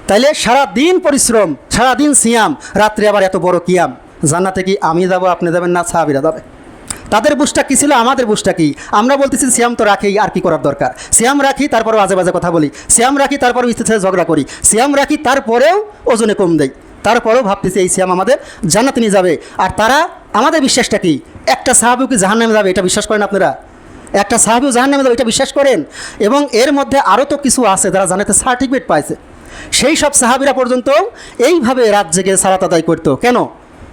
তাইলে সারাদিন পরিশ্রম, সারাদিন সিয়াম, রাত্রে আবার এত বড় কিয়াম। জান্নাতে কি আমি যাব, আপনি যাবেন না, সাহাবীরা যাবে? তাদের বুঝটা কী ছিল, আমাদের বুঝটা কি? আমরা বলতেছি সিয়াম তো রাখি, আর কি করার দরকার? সিয়াম রাখি, তারপরেও আজে বাজে কথা বলি, সিয়াম রাখি, তারপরেও স্ত্রীর সাথে ঝগড়া করি, সিয়াম রাখি, তারপরেও ওজনে কম দেই, তারপরেও ভাবতেছি এই সিয়াম আমাদের জান্নাতে নিয়ে যাবে। আর তারা, আমাদের বিশ্বাসটা কি? একটা সাহাবীও কি জাহান্নামে যাবে এটা বিশ্বাস করেন আপনারা? একটা সাহাবীও জাহান্নামে যাবে এটা বিশ্বাস করেন? এবং এর মধ্যে আরও তো কিছু আছে যারা জান্নাতে সার্টিফিকেট পাইছে। সেই সব সাহাবীরা পর্যন্ত এইভাবে রাত জেগে সালাত আদায় করতো। কেন?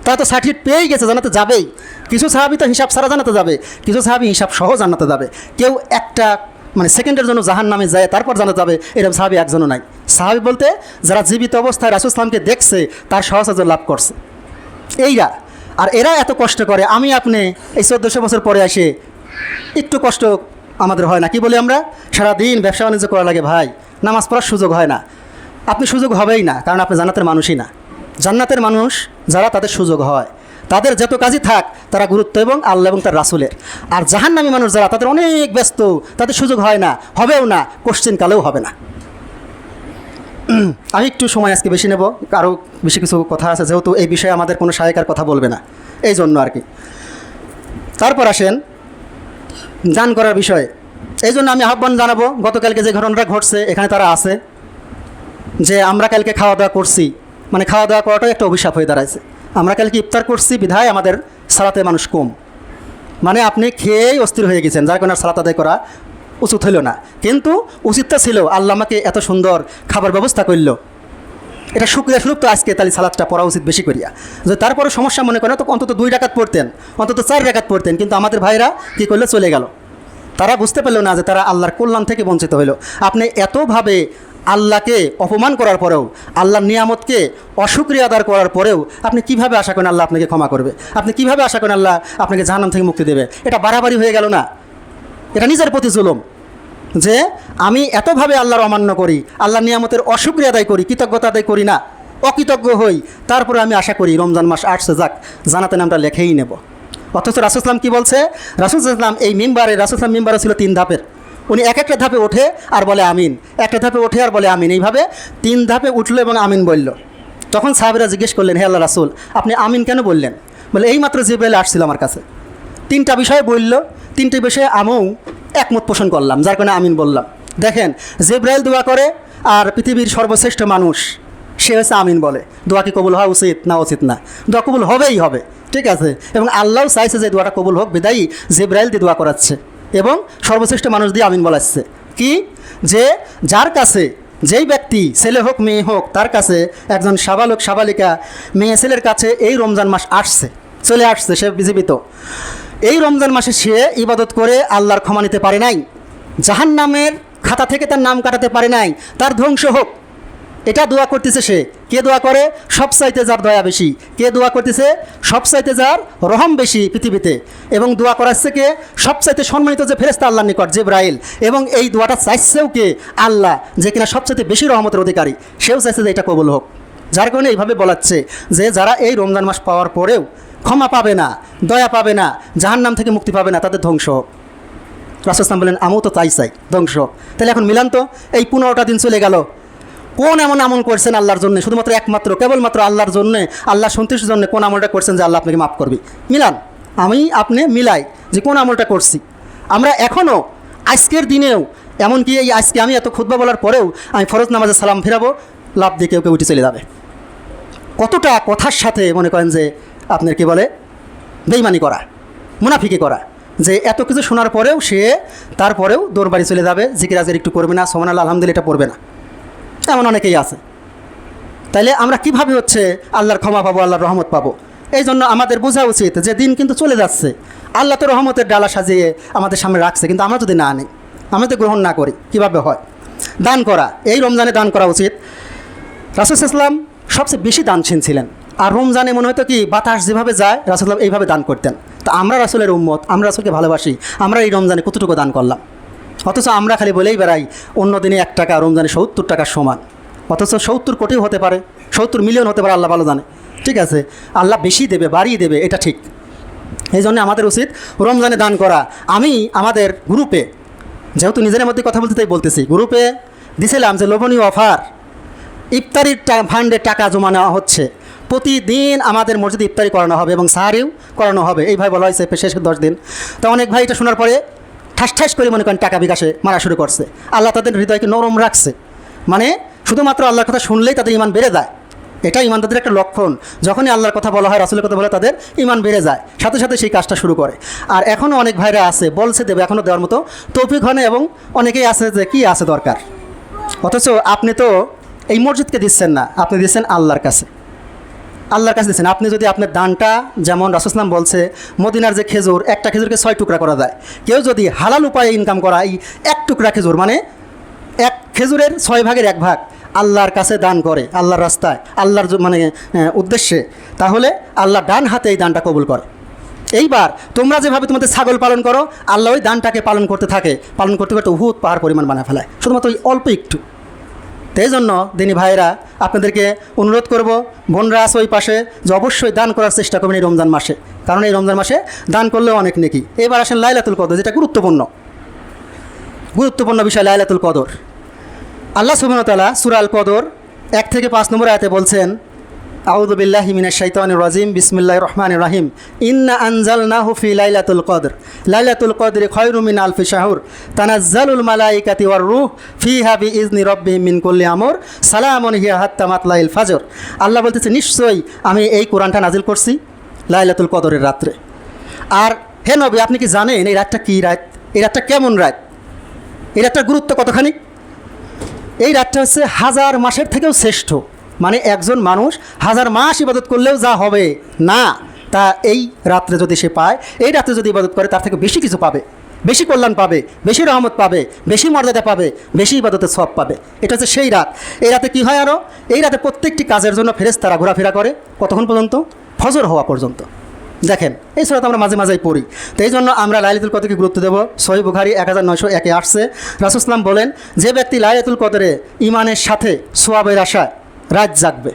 তারা তো সার্টিফিকেট পেয়েই গেছে, জান্নাতে যাবেই। কিছু সাহাবী তো হিসাব ছাড়া জান্নাতে যাবে, কিছু সাহাবী হিসাব সহ জান্নাতে যাবে। কেউ একটা সেকেন্ডের জন্য জাহান্নামে যায় তারপর জান্নাতে যাবে, এরকম সাহাবী একজনও নাই। সাহাবী বলতে যারা জীবিত অবস্থায় রাসূল সাল্লাল্লাহু আলাইহি ওয়াসাল্লামকে দেখছে, তার সহচর্য লাভ করছে, এইরা। আর এরা এত কষ্ট করে, আমি আপনি এই 1400 বছর পরে আসে একটু কষ্ট আমাদের হয় না? কি বলি আমরা? সারাদিন ব্যবসা বাণিজ্য করা লাগে ভাই, নামাজ পড়ার সুযোগ হয় না। আপনি সুযোগ হবেই না, কারণ আপনি জান্নাতের মানুষই না। জান্নাতের মানুষ যারা, তাদের সুযোগ হয়, তাদের যত কাজই থাক তারা গুরুত্ব এবং আল্লাহ এবং তার রাসূলের। আর জাহান্নামী মানুষ যারা, তাদের অনেক ব্যস্ত, তাদের সুযোগ হয় না, হবেও না, কোশ্চেন কালেও হবে না। আমি একটু সময় আজকে বেশি নেব, আরও বেশি কিছু কথা আছে, যেহেতু এই বিষয়ে আমাদের কোনো সহায়িকার কথা বলবে না, এই জন্য আর কি। তারপর আসেন দান করার বিষয়ে। এই জন্য আমি আহ্বান জানাবো, গতকালকে যে ঘটনাটা ঘটছে এখানে তারা আছে, যে আমরা কালকে খাওয়া দাওয়া করছি, খাওয়া দাওয়া করাটাই একটা অভিশাপ হয়ে দাঁড়াইছে। আমরা কালকে ইফতার করছি বিধায় আমাদের সালাতে মানুষ কম, আপনি খেয়েই অস্থির হয়ে গেছেন, যার কারণে সালাত আদায় করা উচিত হইল না। কিন্তু উচিতটা ছিল, আল্লাহ আমাকে এত সুন্দর খাবার ব্যবস্থা করলো, এটা শুকরিয়া স্বরূপ তো আজকে তাহলে সালাতটা পড়া উচিত বেশি করিয়া। যে তারপরে সমস্যা মনে করেন তো অন্তত 2 রাকাত পড়তেন, অন্তত 4 রাকাত পড়তেন, কিন্তু আমাদের ভাইরা কী করলে, চলে গেল। তারা বুঝতে পারলো না যে তারা আল্লাহর কল্যাণ থেকে বঞ্চিত হইল। আপনি এতভাবে আল্লাহকে অপমান করার পরেও, আল্লাহর নিয়ামতকে অশুকরিয়া আদায় করার পরেও আপনি কিভাবে আশা করেন আল্লাহ আপনাকে ক্ষমা করবে? আপনি কিভাবে আশা করেন আল্লাহ আপনাকে জাহান্নাম থেকে মুক্তি দেবে? এটা বাড়াবাড়ি হয়ে গেল না? এটা নিজের প্রতি জুলুম, যে আমি এতভাবে আল্লাহর অমান্য করি, আল্লাহর নিয়ামতের অশুকরিয়া আদায় করি, কৃতজ্ঞতা আদায় করি না, অকৃতজ্ঞ হই, তারপরে আমি আশা করি রমজান মাস আসছে, যাক জান্নাতে নামটা লেখেই নেব। অথচ রাসূল সাল্লাল্লাহু আলাইহি ওয়াসাল্লাম কী বলছে? রাসূল সাল্লাল্লাহু আলাইহি ওয়াসাল্লাম এই মিম্বারে, রাসূল সাল্লাল্লাহু আলাইহি ওয়াসাল্লাম মিম্বারে ছিল 3 ধাপের। উনি একটা ধাপে ওঠে আর বলে আমিন, একটা ধাপে ওঠে আর বলে আমিন, এইভাবে 3 ধাপে উঠলো এবং আমিন বলল। তখন সাহাবীরা জিজ্ঞেস করলেন, হে আল্লাহ রাসূল, আপনি আমিন কেন বললেন? বলে এইমাত্র জিবরাইল আসছিল আমার কাছে, 3টা বিষয় বলল, 3টে বিষয়ে আমিও একমত পোষণ করলাম, যার কারণে আমিন বললাম। দেখেন, জিবরাইল দোয়া করে, আর পৃথিবীর সর্বশ্রেষ্ঠ মানুষ সে হচ্ছে আমিন বলে। দোয়া কি কবুল হওয়া উচিত না? উচিত না? দোয়া কবুল হবেই হবে, ঠিক আছে। এবং আল্লাহও চাইছে যে দোয়াটা কবুল হোক, বিদায়ী জিবরাইল দিয়ে দোয়া করাচ্ছে এবং সর্বশ্রেষ্ঠ মানুষ দিয়ে আমিন বলাচ্ছে। কি? যে যার কাছে, যেই ব্যক্তি ছেলে হোক মেয়ে হোক, তার কাছে একজন সাবালক সাবালিকা মেয়ে ছেলের কাছে এই রমজান মাস আসছে, চলে আসছে, সে জীবিত, এই রমজান মাসে সে ইবাদত করে আল্লাহর ক্ষমা নিতে পারে নাই, জাহান্নামের খাতা থেকে তার নাম কাটাতে পারে নাই, তার ধ্বংস হোক, এটা দোয়া করতেছে সে। কে দোয়া করে? সবচাইতে যার দয়া বেশি। কে দোয়া করতেছে? সবচাইতে যার রহম বেশি পৃথিবীতে। এবং দোয়া করাচ্ছে কে? সবচাইতে সম্মানিত যে ফেরেশতা আল্লাহর নিকট, জিবরাইল। এবং এই দোয়াটা চাইছেও কে? আল্লাহ, যে কিনা সবচাইতে বেশি রহমতের অধিকারী, সেও চাইছে যে এটা কবুল হোক। যার কারণে এইভাবে বলাচ্ছে যে যারা এই রমজান মাস পাওয়ার পরেও ক্ষমা পাবে না, দয়া পাবে না, জাহান্নাম থেকে মুক্তি পাবে না, তাদের ধ্বংস হোক। রাসূল সাল্লাল্লাহু আলাইহি ওয়াসাল্লাম বলেন, আমিও তো চাই ধ্বংস হোক। তাহলে এখন মিলান তো, এই 15টা দিন চলে গেল, কোন এমন আমল করছেন আল্লাহর জন্য, শুধুমাত্র একমাত্র কেবলমাত্র আল্লাহর জন্য, আল্লাহ সন্তুষ্টির জন্য কোন আমলটা করছেন যে আল্লাহ আপনাকে মাফ করবে? মিলান, আমি আপনি মিলাই যে কোন আমলটা করছি। আমরা এখনও আজকের দিনেও, এমনকি এই আজকে আমি এত খুতবা বলার পরেও আমি ফরজ নামাজে সালাম ফেরাবো, লাভ দিয়ে কেউ উঠে চলে যাবে। কতটা কথার সাথে মনে করেন যে আপনার কি বলে, বেঈমানি করা, মুনাফিকি করা, যে এত কিছু শোনার পরেও সে তারপরেও দৌড় বাড়ি চলে যাবে, জিকির আজকের একটু করবে না, সুবহানাল্লাহ আলহামদুলিল্লাহ এটা পড়বে না, এমন অনেকেই আছে। তাইলে আমরা কিভাবে আল্লাহর ক্ষমা পাবো, আল্লাহর রহমত পাবো? এই জন্য আমাদের বোঝা উচিত যে দিন কিন্তু চলে যাচ্ছে, আল্লাহ তো রহমতের ডালা সাজিয়ে আমাদের সামনে রাখছে, কিন্তু আমরা যদি না নিই, আমরা যদি গ্রহণ না করি, কিভাবে হয়? দান করা, এই রমজানে দান করা উচিত। রাসূল সাল্লাল্লাহু আলাইহি ওয়াসাল্লাম সবচেয়ে বেশি দানশীল ছিলেন। আর রমজানে মনে হতো কি, বাতাস যেভাবে যায় রাসূল সাল্লাল্লাহু এইভাবে দান করতেন। তো আমরা রাসূলের উম্মত, আমরা রাসূলকে ভালোবাসি, আমরা এই রমজানে কতটুকু দান করলাম? অথচ আমরা খালি বলেই বেড়াই অন্য দিনে 1 টাকা, রমজানে 70 টাকার সমান। অথচ 70 কোটিও হতে পারে, 70 মিলিয়ন হতে পারে, আল্লাহ ভালো জানে, ঠিক আছে। আল্লাহ বেশি দেবে, বাড়িয়ে দেবে, এটা ঠিক। এই জন্য আমাদের উচিত রমজানে দান করা। আমি আমাদের গ্রুপে, যেহেতু নিজের মধ্যে কথা বলতে তাই বলতেছি, গ্রুপে দিছিলাম যে লোভনীয় অফার, ইফতারির ফান্ডে টাকা জমা নেওয়া হচ্ছে, প্রতিদিন আমাদের মসজিদে ইফতারি করানো হবে এবং সাহারিও করানো হবে, এই ভাই বলা হয়েছে শেষ 10 দিন। তো অনেক ভাই এটা শোনার পরে ঠাস ঠাস করে মনে করেন টাকা বিকাশে মারা শুরু করছে। আল্লাহ তাদের হৃদয়কে নরম রাখছে, মানে শুধুমাত্র আল্লাহর কথা শুনলেই তাদের ইমান বেড়ে যায়। এটা ইমানদারদের একটা লক্ষণ, যখনই আল্লাহর কথা বলা হয়, রাসূলের কথা বলে, তাদের ইমান বেড়ে যায়, সাথে সাথে সেই কাজটা শুরু করে। আর এখনও অনেক ভাইরা আছে বলছে দেবে, এখনও দেওয়ার মতো তৌফিক হয় না, এবং অনেকেই আছে যে কী আছে দরকার। অথচ আপনি তো এই মসজিদকে দিচ্ছেন না, আপনি দিচ্ছেন আল্লাহর কাছে, আল্লাহর কাছে দিচ্ছেন। আপনি যদি আপনার দানটা, যেমন রাসূল সাল্লাল্লাহু আলাইহি ওয়াসাল্লাম বলছে মদিনার যে খেজুর, একটা খেজুরকে 6 টুকরা করা যায়, কেউ যদি হালাল উপায়ে ইনকাম করা এই 1 টুকরা খেজুর, মানে 1 খেজুরের 6 ভাগের 1 ভাগ আল্লাহর কাছে দান করে, আল্লাহর রাস্তায়, আল্লাহর মানে উদ্দেশ্যে, তাহলে আল্লাহ ডান হাতে এই দানটা কবুল করে। এইবার তোমরা যেভাবে তোমাদের ছাগল পালন করো, আল্লাহ ওই দানটাকে পালন করতে থাকে, পালন করতে করতে উহুদ পাহাড় পরিমাণ বানায় ফেলায়, শুধুমাত্র ওই অল্প একটু। তো এই জন্য দিনী ভাইয়েরা, আপনাদেরকে অনুরোধ করব, বোনরা আছে ওই পাশে, যে অবশ্যই দান করার চেষ্টা করবেন এই রমজান মাসে, কারণ এই রমজান মাসে দান করলেও অনেক নেকি। এবার আসেন লাইলাতুল কদর, যেটা গুরুত্বপূর্ণ বিষয়, লাইলাতুল কদর। আল্লাহ সুবহানাহু ওয়া তাআলা সূরা আল কদর 1 থেকে 5 নম্বর আয়াতে বলছেন, আউযু বিল্লাহি মিনাশ শাইতানির রাজিম, বিসমিল্লাহির রহমানির রহিম, ইন্না আনজালনাহু ফি লাইলাতুল কদর, লাইলাতুল কদরি খায়রুম মিন আলফি শাহর, তানাজ্জালুল মালাইকাতু ওয়ার রূহ ফিহা বিইজনি রাব্বিহিম মিন কুল্লি আমর, সালামুন হিয়া হাত্তা মাতলাইল ফাজর। আল্লাহ বলতেছে, নিশ্চয়ই আমি এই কোরআনটা নাজিল করছি লাইলাতুল কদরের রাত্রে। আর হে নবী, আপনি কি জানেন এই রাতটা কী রাত, এই রাতটা কেমন রাত, এই রাতটার গুরুত্ব কতখানি? এই রাতটা হচ্ছে 1000 মাসের থেকেও শ্রেষ্ঠ, মানে একজন মানুষ 1000 মাস ইবাদত করলেও যা হবে না, তা এই রাত্রে যদি সে পায়, এই রাত্রে যদি ইবাদত করে, তার থেকে বেশি কিছু পাবে, বেশি কল্যাণ পাবে, বেশি রহমত পাবে, বেশি মর্যাদা পাবে, বেশি ইবাদতের সওয়াব পাবে। এটা হচ্ছে সেই রাত। এই রাতে কী হয় আরও? এই রাতে প্রত্যেকটি কাজের জন্য ফেরেশতারা ঘোরাফেরা করে, কতক্ষণ পর্যন্ত? ফজর হওয়া পর্যন্ত। দেখেন, এই সূরা আমরা মাঝে মাঝেই পড়ি। তো এই জন্য আমরা লাইলাতুল কদরকে গুরুত্ব দেব। সহিহ বুখারী 1901 আসছে, রাসূল সাল্লাল্লাহু আলাইহি ওয়াসাল্লাম বলেন, যে ব্যক্তি লাইলাতুল কদরে ইমানের সাথে সওয়াবের আশায় রাত জাগবে,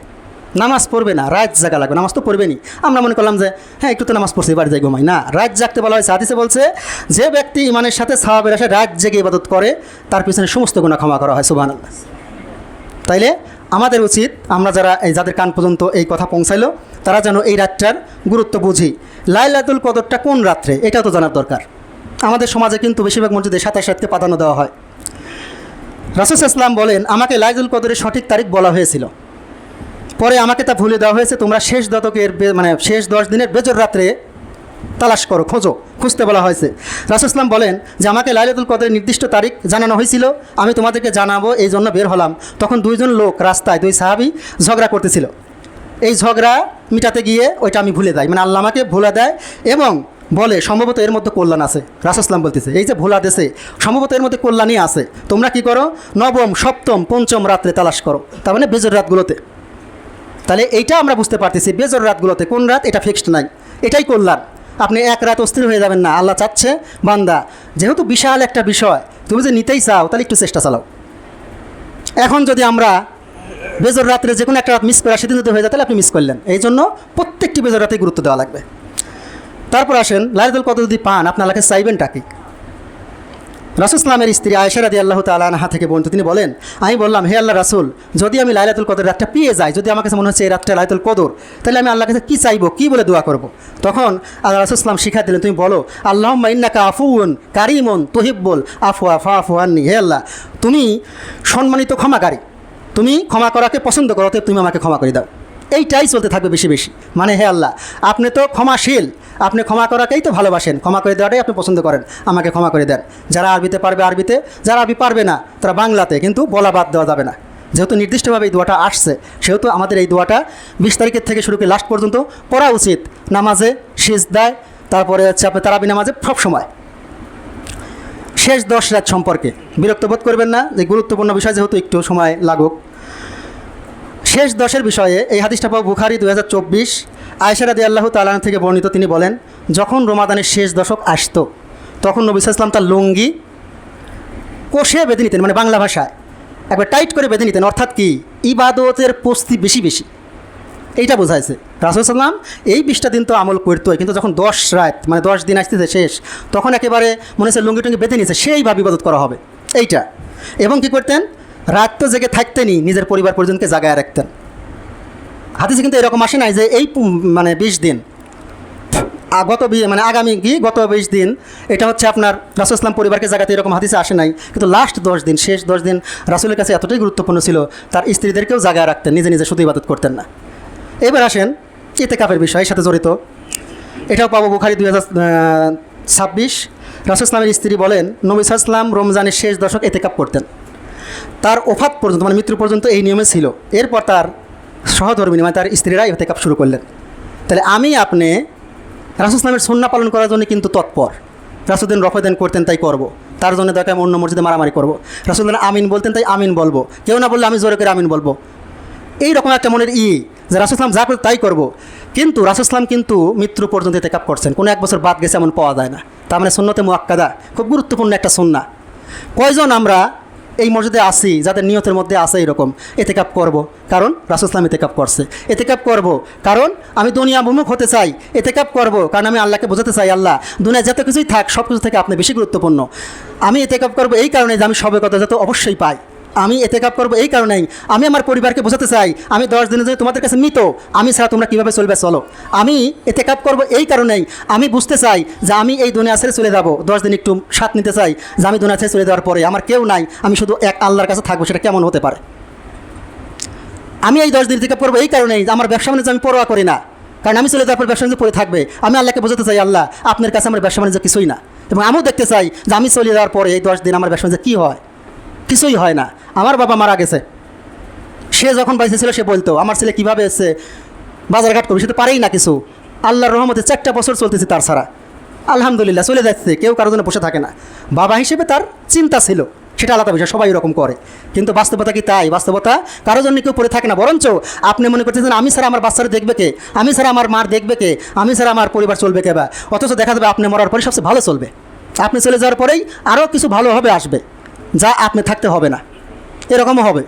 নামাজ পড়বে না, রাত জাগা লাগবে, নামাজ তো পড়বেনি। আমরা মনে করলাম যে হ্যাঁ একটু তো নামাজ পড়ছি, বাড়ি যাই ঘুমাই, না, রাত জাগতে বলা হয়েছে। হাদিসে বলছে, যে ব্যক্তি ইমানের সাথে সওয়াবের আশায় রাত জেগে ইবাদত করে, তার পিছনে সমস্ত গুনাহ ক্ষমা করা হয়। সুবহানাল্লাহ। তাইলে আমাদের উচিত, আমরা যারা যাদের কান পর্যন্ত এই কথা পৌঁছাইলো, তারা যেন এই রাতটার গুরুত্ব বুঝি। লাইলাতুল কদরটা কোন রাত্রে, এটাও তো জানার দরকার। আমাদের সমাজে কিন্তু বেশিরভাগ মসজিদে 27 রাতকে প্রাধান্য দেওয়া হয়। রাসূল সাল্লাল্লাহু আলাইহি ওয়াসাল্লাম বলেন, আমাকে লাইলাতুল কদরের সঠিক তারিখ বলা হয়েছিল, পরে আমাকে তা ভুলে দেওয়া হয়েছে। তোমরা শেষ দশকের মানে শেষ 10 দিনের বেজর রাত্রে তালাশ করো, খুঁজতে বলা হয়েছে। রাসূল সাল্লাল্লাহু আলাইহি ওয়াসাল্লাম বলেন যে আমাকে লাইলাতুল কদরের নির্দিষ্ট তারিখ জানানো হয়েছিল, আমি তোমাদেরকে জানাবো এই জন্য বের হলাম। তখন 2 জন লোক রাস্তায়, 2 সাহাবী ঝগড়া করতেছিল। এই ঝগড়া মিটাতে গিয়ে ওইটা আমি ভুলে যাই, মানে আল্লাহ আমাকে ভুলে দেয় এবং বলে সম্ভবত এর মধ্যে কল্যাণ আছে। রাসূল সাল্লাল্লাহু আলাইহি ওয়াসাল্লাম বলতেছে, এই যে ভোলা দেশে সম্ভবত এর মধ্যে কল্যাণই আছে, তোমরা কি করো, নবম, সপ্তম, পঞ্চম রাত্রে তালাশ করো, তার মানে বেজর রাতগুলোতে। তাহলে এইটা আমরা বুঝতে পারতেছি, বেজর রাতগুলোতে কোন রাত এটা ফিক্সড নাই, এটাই কল্যাণ। আপনি এক রাত অস্থির হয়ে যাবেন না। আল্লাহ চাচ্ছে, বান্দা যেহেতু বিশাল একটা বিষয়, তুমি যে নিতেই চাও, তাহলে একটু চেষ্টা চালাও। এখন যদি আমরা বেজর রাত্রে যে কোনো একটা রাত মিস করে সেদিন যদি হয়ে যায়, তাহলে আপনি মিস করলেন। এই জন্য প্রত্যেকটি বেজর রাতেই গুরুত্ব দেওয়া লাগবে। তারপর আসেন, লাইলাতুল কদর যদি পান, আপনি আল্লাহকে চাইবেনটা কি? রাসূল সাল্লামের স্ত্রী আয়েশা রাদিয়াল্লাহু তাআলা আনহা থেকে বর্ণিত, তিনি বলেন, আমি বললাম, হে আল্লাহ রাসূল, যদি আমি লাইলাতুল কদর রাতটা পেয়ে যাই, যদি আমার কাছে মনে হচ্ছে এই রাতটা লাইলাতুল কদর, তাহলে আমি আল্লাহর কাছে কী চাইবো, কী বলে দোয়া করব? তখন আল্লাহ রাসূল সাল্লাম শিক্ষা দিলেন, তুমি বলো, আল্লাহুম্মা ইন্নাকা আফুউন কারীমুন তুহিব্বুল আফওয়া ফাআফু আন্নী, হে আল্লাহ, তুমি সম্মানিত ক্ষমাকারী, তুমি ক্ষমা করাকে পছন্দ করো, অতএব তুমি আমাকে ক্ষমা করে দাও। এইটাই চলতে থাকবে বেশি বেশি, মানে হে আল্লাহ, আপনি তো ক্ষমাশীল, আপনি ক্ষমা করাকেই তো ভালোবাসেন, ক্ষমা করে দেওয়াটাই আপনি পছন্দ করেন, আমাকে ক্ষমা করে দেন। যারা আরবিতে পারবে আরবিতে, যারা আরবি পারবে না তারা বাংলাতে, কিন্তু বলা বাদ দেওয়া যাবে না। যেহেতু নির্দিষ্টভাবে এই দোয়াটা আসছে, সেহেতু আমাদের এই দোয়াটা 20 তারিখের থেকে শুরু করে লাস্ট পর্যন্ত পড়া উচিত, নামাজে, সিজদায়, তারপরে হচ্ছে আপনি তারাবি নামাজে, সব সময়। শেষ 10 রাত সম্পর্কে বিরক্ত বোধ করবেন না, যে গুরুত্বপূর্ণ বিষয়, যেহেতু একটু সময় লাগুক। শেষ 10-এর বিষয়ে এই হাদিসটা পাবো বুখারী 2024, আয়েশা রাদিয়াল্লাহু তাআলা থেকে বর্ণিত। তিনি বলেন, যখন রমাদানের শেষ দশক আসতো, তখন নবী সাল্লাল্লাহু আলাইহি ওয়াসাল্লাম তার লুঙ্গি কষে বেঁধে নিতেন, মানে বাংলা ভাষায় একবার টাইট করে বেঁধে নিতেন। অর্থাৎ কি, ইবাদতের পস্তি বেশি বেশি, এইটা বোঝাইছে। রাসূল সাল্লাম এই 20টা দিন তো আমল করতোই, কিন্তু যখন 10 রাত মানে 10 দিন আসতেছে শেষ, তখন একেবারে মনে হচ্ছে লুঙ্গি টুঙ্গি বেঁধে নিয়েছে, সেইভাবে ইবাদত করা হবে এইটা। এবং কি করতেন, রাত তো জেগে থাকতেনই, নিজের পরিবার পরিজনকে জাগায় রাখতেন। হাদিসে কিন্তু এরকম আসে নাই যে এই মানে 20 দিন মানে আগামী গত 20 দিন এটা হচ্ছে আপনার রাসূল ইসলাম পরিবারকে জাগাতে, এরকম হাদিসে আসে নাই। কিন্তু লাস্ট 10 দিন, শেষ 10 দিন রাসূলের কাছে এতটাই গুরুত্বপূর্ণ ছিল, তার স্ত্রীদেরকেও জাগায় রাখতেন, নিজে নিজে শুধু ইবাদত করতেন না। এবার আসেন ইতিকাফের বিষয়ের সাথে জড়িত, এটাও পাবো বুখারী 2026। রাসূল ইসলামের স্ত্রী বলেন, নবী সাল্লাল্লাহু আলাইহি ওয়াসাল্লাম রমজানের শেষ দশক ইতিকাফ করতেন। তার ওফাত পর্যন্ত মানে মৃত্যু পর্যন্ত এই নিয়মে ছিল। এরপর তার সহধর্মিনী মানে তার স্ত্রীরা ইতিকাফ শুরু করলেন। তাহলে আমি আপনি রাসূল ইসলামের সুন্নাহ পালন করার জন্য কিন্তু তৎপর। রাসূল দিন রফেদান করতেন, তাই করব। তার জন্য দরকার আমি অন্য মসজিদে মারামারি করব। রাসূল দিন আমিন বলতেন, তাই আমিন বলবো। কেউ না বললে আমি জোরে করে আমিন বলবো। এইরকম একটা মনের যে রাসূল ইসলাম যা করে তাই করব। কিন্তু রাসূল ইসলাম কিন্তু মৃত্যু পর্যন্ত ইতিকাফ করছেন, কোনো 1 বছর বাদ গেছে এমন পাওয়া যায় না। তার মানে সুন্নতে মুআক্কাদা খুব গুরুত্বপূর্ণ একটা সুন্নাহ। কয়জন আমরা এই মসজিদে আসি যাদের নিয়তের মধ্যে আছে এরকম ইতিকাফ করব, কারণ রাসূল ইসলাম ইতিকাফ করছে। ইতিকাফ করব কারণ আমি দুনিয়া বিমুখ হতে চাই। ইতিকাফ করব কারণ আমি আল্লাহকে বোঝাতে চাই, আল্লাহ দুনিয়ায় যত কিছুই থাক সব কিছু থেকে আপনি বেশি গুরুত্বপূর্ণ। আমি ইতিকাফ করব এই কারণে যে আমি সবে কথা যত অবশ্যই পাই। আমি ইতিকাফ করব এই কারণেই আমি আমার পরিবারকে বোঝাতে চাই আমি 10 দিনের জন্য তোমাদের কাছে মৃত, আমি ছাড়া তোমরা কীভাবে চলবে চলো। আমি ইতিকাফ করব এই কারণেই আমি বুঝতে চাই যে আমি এই দুনিয়া ছেড়ে চলে যাব, 10 দিন একটু স্বাদ নিতে চাই যে আমি দুনিয়া ছেড়ে চলে যাওয়ার পরে আমার কেউ নাই, আমি শুধু এক আল্লাহর কাছে থাকবো, সেটা কেমন হতে পারে। আমি এই 10 দিন ইতিকাফ করব এই কারণেই যে আমার ব্যবসা বাণিজ্য আমি পরোয়া করি না, কারণ আমি চলে যাওয়ার পর ব্যবসা বাণিজ্য পড়ে থাকবে। আমি আল্লাহকে বোঝাতে চাই, আল্লাহ আপনার কাছে আমার ব্যবসা বাণিজ্য কিছুই না। এবং আমিও দেখতে চাই যে আমি চলে যাওয়ার পরে এই 10 দিন আমার ব্যবসা বাণিজ্য কী হয়, কিছুই হয় না। আমার বাবা মারা গেছে, সে যখন বাইসে ছিল সে বলতো আমার ছেলে কীভাবে এসে বাজারঘাট করবে, সে তো পারেই না কিছু। আল্লাহর রহমতে 4টা বছর চলতেছে তার ছাড়া, আলহামদুলিল্লাহ চলে যাচ্ছে, কেউ কারোর জন্য বসে থাকে না। বাবা হিসেবে তার চিন্তা ছিল, সেটা আলাদা বিষয়, সবাই এরকম করে। কিন্তু বাস্তবতা কি তাই? বাস্তবতা কারোর জন্য কেউ পড়ে থাকে না। বরঞ্চ আপনি মনে করতেছেন আমি ছাড়া আমার বাচ্চারা দেখবে কে, আমি ছাড়া আমার মার দেখবে কে, আমি ছাড়া আমার পরিবার চলবে কে বা। অথচ দেখা যাবে আপনি মরার পরে সবচেয়ে ভালো চলবে, আপনি চলে যাওয়ার পরেই আরও কিছু ভালো হবে আসবে, যা আপনি থাকতে হবে না, এরকমও হবে।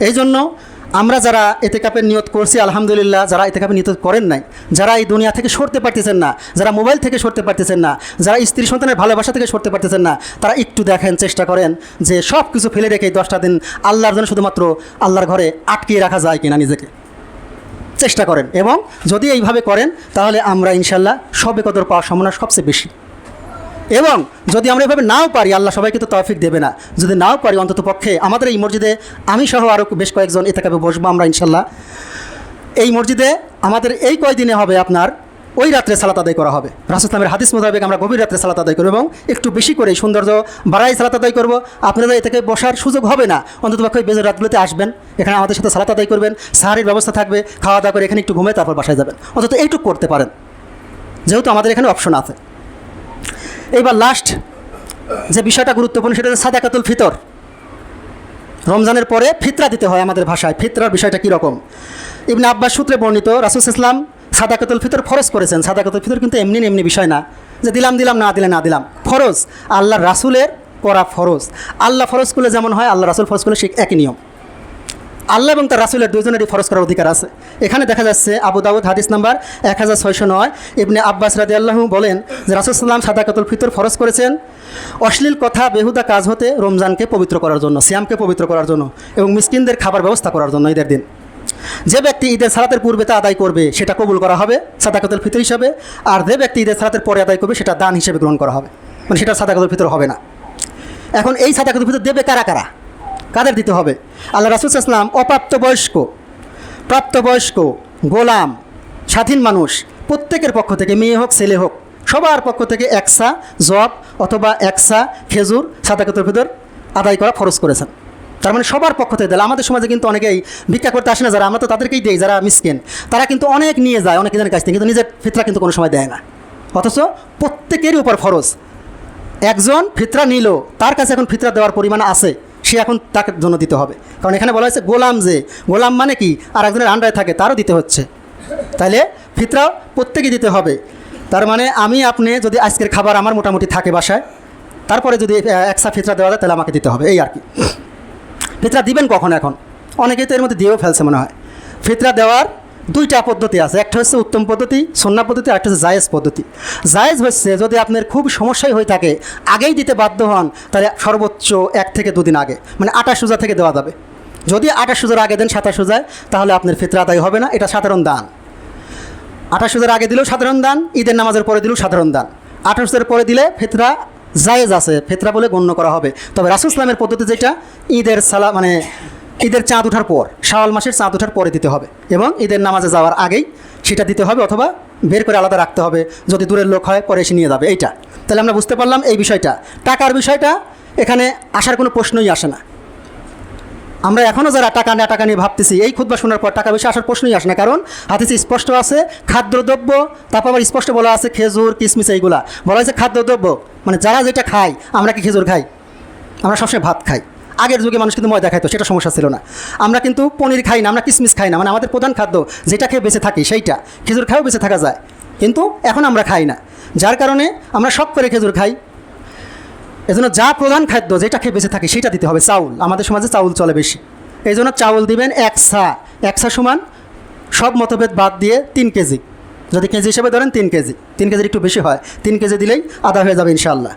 এই জন্য আমরা যারা ইতিকাফের নিয়ত করছি আলহামদুলিল্লাহ, যারা ইতিকাফের নিয়ত করেন নাই, যারা এই দুনিয়া থেকে সরতে পারতেছেন না, যারা মোবাইল থেকে সরতে পারতেছেন না, যারা স্ত্রী সন্তানের ভালোবাসা থেকে সরতে পারতেছেন না, তারা একটু দেখেন, চেষ্টা করেন যে সব কিছু ফেলে রেখে 10টা দিন আল্লাহর জন্য শুধুমাত্র আল্লাহর ঘরে আটকিয়ে রাখা যায় কিনা নিজেকে চেষ্টা করেন। এবং যদি এইভাবে করেন তাহলে আমরা ইনশাল্লাহ সবে কদর পাওয়ার সম্ভাবনা সবচেয়ে বেশি। এবং যদি আমরা এভাবে নাও পারি, আল্লাহ সবাইকে তো তৌফিক দেবে না, যদি নাও পারি অন্তত পক্ষে আমাদের এই মসজিদে আমি সহ আরও বেশ কয়েকজন ইতিকাফে বসবো আমরা ইনশাল্লাহ। এই মসজিদে আমাদের এই কয়দিনে হবে আপনার ওই রাত্রে সালাত আদায় করা হবে। রাসূল ইসলামের হাদিস মোতাবেক আমরা গভীর রাত্রে সালাত আদায় করব এবং একটু বেশি করে সৌন্দর্য বাড়াই সালাত আদায় করব। আপনারা এতে বসার সুযোগ হবে না, অন্তত পক্ষে বেজর রাতগুলোতে আসবেন, এখানে আমাদের সাথে সালাত আদায় করবেন, সাহারির ব্যবস্থা থাকবে, খাওয়া দাওয়া করে এখানে একটু ঘুমে তারপর বাসায় যাবেন, অন্তত এইটুকু করতে পারেন, যেহেতু আমাদের এখানে অপশন আছে। এইবার লাস্ট যে বিষয়টা গুরুত্বপূর্ণ সেটা হচ্ছে সাদাকাতুল ফিতর। রমজানের পরে ফিতরা দিতে হয় আমাদের ভাষায়। ফিতরার বিষয়টা কীরকম? ইবনে আব্বাস সূত্রে বর্ণিত রাসূল ইসলাম সাদাকাতুল ফিতর ফরজ করেছেন। সাদাকাতুল ফিতর কিন্তু এমনি এমনি বিষয় না যে দিলাম দিলাম না দিলে না দিলাম, ফরজ, আল্লাহ রাসূলের করা ফরজ। আল্লাহ ফরজ করলে যেমন হয় আল্লাহ রাসূল ফরজ করলে সে একই নিয়ম। আল্লাহ এবং তার রাসূলের দুজনেরই ফরজ করার অধিকার আছে। এখানে দেখা যাচ্ছে আবু দাউদ হাদিস নাম্বার 1609 ইবনে আব্বাস রাদিয়াল্লাহু বলেন যে রাসূল সাল্লাল্লাহু আলাইহি ওয়াসাল্লাম সাদাকাতুল ফিতর ফরজ করেছেন অশ্লীল কথা বেহুদা কাজ হতে রমজানকে পবিত্র করার জন্য, সিয়ামকে পবিত্র করার জন্য এবং মিসকিনদের খাবার ব্যবস্থা করার জন্য ঈদের দিন। যে ব্যক্তি ঈদের সালাতের পূর্বে তা আদায় করবে সেটা কবুল করা হবে সাদাকাতুল ফিতর হিসাবে, আর যে ব্যক্তি ঈদের সালাতের পরে আদায় করবে সেটা দান হিসেবে গ্রহণ করা হবে, মানে সেটা সাদাকাতুল ফিতর হবে না। এখন এই সাদাকাতুল ফিতর দেবে কারা কারা, কাদের দিতে হবে? আল্লাহ রাসূল সাল্লাল্লাহু আলাইহি ওয়াসাল্লাম অপ্রাপ্তবয়স্ক, প্রাপ্তবয়স্ক, গোলাম, স্বাধীন মানুষ প্রত্যেকের পক্ষ থেকে, মেয়ে হোক ছেলে হোক, সবার পক্ষ থেকে একসা জব অথবা একসা খেজুর সাদাকাতুল ফিতর আদায় করা ফরজ করেছেন। তার মানে সবার পক্ষ থেকে দিলে। আমাদের সমাজে কিন্তু অনেকেই ভিক্ষা করতে আসে না যারা, আমরা তো তাদেরকেই দেই যারা মিসকিন, তারা কিন্তু অনেক নিয়ে যায় অনেকের কাছ থেকে, কিন্তু নিজের ফিতরা কিন্তু কোনো সময় দেয় না। অথচ প্রত্যেকেরই উপর ফরজ। একজন ফিতরা নিল, তার কাছে এখন ফিতরা দেওয়ার পরিমাণ আছে, সে এখন তাকে জন্য দিতে হবে। কারণ এখানে বলা হয়েছে গোলাম, যে গোলাম মানে কি আর একজনের আন্ডারে থাকে তারও দিতে হচ্ছে, তাহলে ফিতরা প্রত্যেকেই দিতে হবে। তার মানে আমি আপনি যদি আজকের খাবার আমার মোটামুটি থাকে বাসায়, তারপরে যদি একসা ফিতরা দেওয়া যায় তাহলে আমাকে দিতে হবে, এই আর কি। ফিতরা দিবেন কখন? এখন অনেকেই তো এর মধ্যে দিয়েও ফেলছে মনে হয়। ফিতরা দেওয়ার দুইটা পদ্ধতি আছে, একটা হচ্ছে উত্তম পদ্ধতি সুন্নাহ পদ্ধতি, আর একটা হচ্ছে জায়েজ পদ্ধতি। জায়েজ হচ্ছে যদি আপনার খুব সমস্যাই হয়ে থাকে, আগেই দিতে বাধ্য হন, তাহলে সর্বোচ্চ 1 থেকে 2 দিন আগে, মানে 28 রোজা থেকে দেওয়া যাবে। যদি 28 রোজার আগে দেন 27 রোজায়, তাহলে আপনার ফিতরা আদায় হবে না, এটা সাধারণ দান। 28 রোজার আগে দিলেও সাধারণ দান, ঈদের নামাজের পরে দিলেও সাধারণ দান। 28 রোজার পরে দিলে ফিতরা জায়েজ আছে, ফিতরা বলে গণ্য করা হবে। তবে রাসূল ইসলামের পদ্ধতি যেটা, ঈদের মানে ঈদের চাঁদ ওঠার পর, শাওয়াল মাসের চাঁদ ওঠার পরে দিতে হবে, এবং ঈদের নামাজে যাওয়ার আগেই সেটা দিতে হবে, অথবা বের করে আলাদা রাখতে হবে, যদি দূরের লোক হয় পরে এসে নিয়ে যাবে। এইটা তাহলে আমরা বুঝতে পারলাম এই বিষয়টা। টাকার বিষয়টা এখানে আসার কোনো প্রশ্নই আসে না। আমরা এখনও যারা টাকা নিয়ে ভাবতেছি, এই খুতবা শোনার পর টাকা বেশি আসার প্রশ্নই আসে না, কারণ হাদিসে স্পষ্ট আছে খাদ্যদ্রব্য, তারপর আবার স্পষ্ট বলা আছে খেজুর কিশমিশ, এইগুলা বলা হয়েছে খাদ্যদ্রব্য, মানে যারা যেটা খায়। আমরা কি খেজুর খাই? আমরা সবসময় ভাত খাই। আগের যুগে মানুষ কিন্তু ময়দা খাইতো, সেটা সমস্যা ছিল না। আমরা কিন্তু পনির খাই না, আমরা কিশমিশ খাই না, মানে আমাদের প্রধান খাদ্য যেটা খেয়ে বেঁচে থাকি সেইটা। খেজুর খায়েও বেঁচে থাকা যায়, কিন্তু এখন আমরা খাই না, যার কারণে আমরা শখ করে খেজুর খাই। এজন্য যা প্রধান খাদ্য যেটা খেয়ে বেঁচে থাকি সেটা দিতে হবে। চাউল, আমাদের সমাজে চাউল চলে বেশি, এই জন্য চাউল দিবেন 1 সা। 1 সা সমান সব মতভেদ বাদ দিয়ে 3 কেজি, যদি কেজি হিসেবে ধরেন 3 কেজি, 3 কেজির একটু বেশি হয়, 3 কেজি দিলেই আদায় হয়ে যাবে ইনশাআল্লাহ।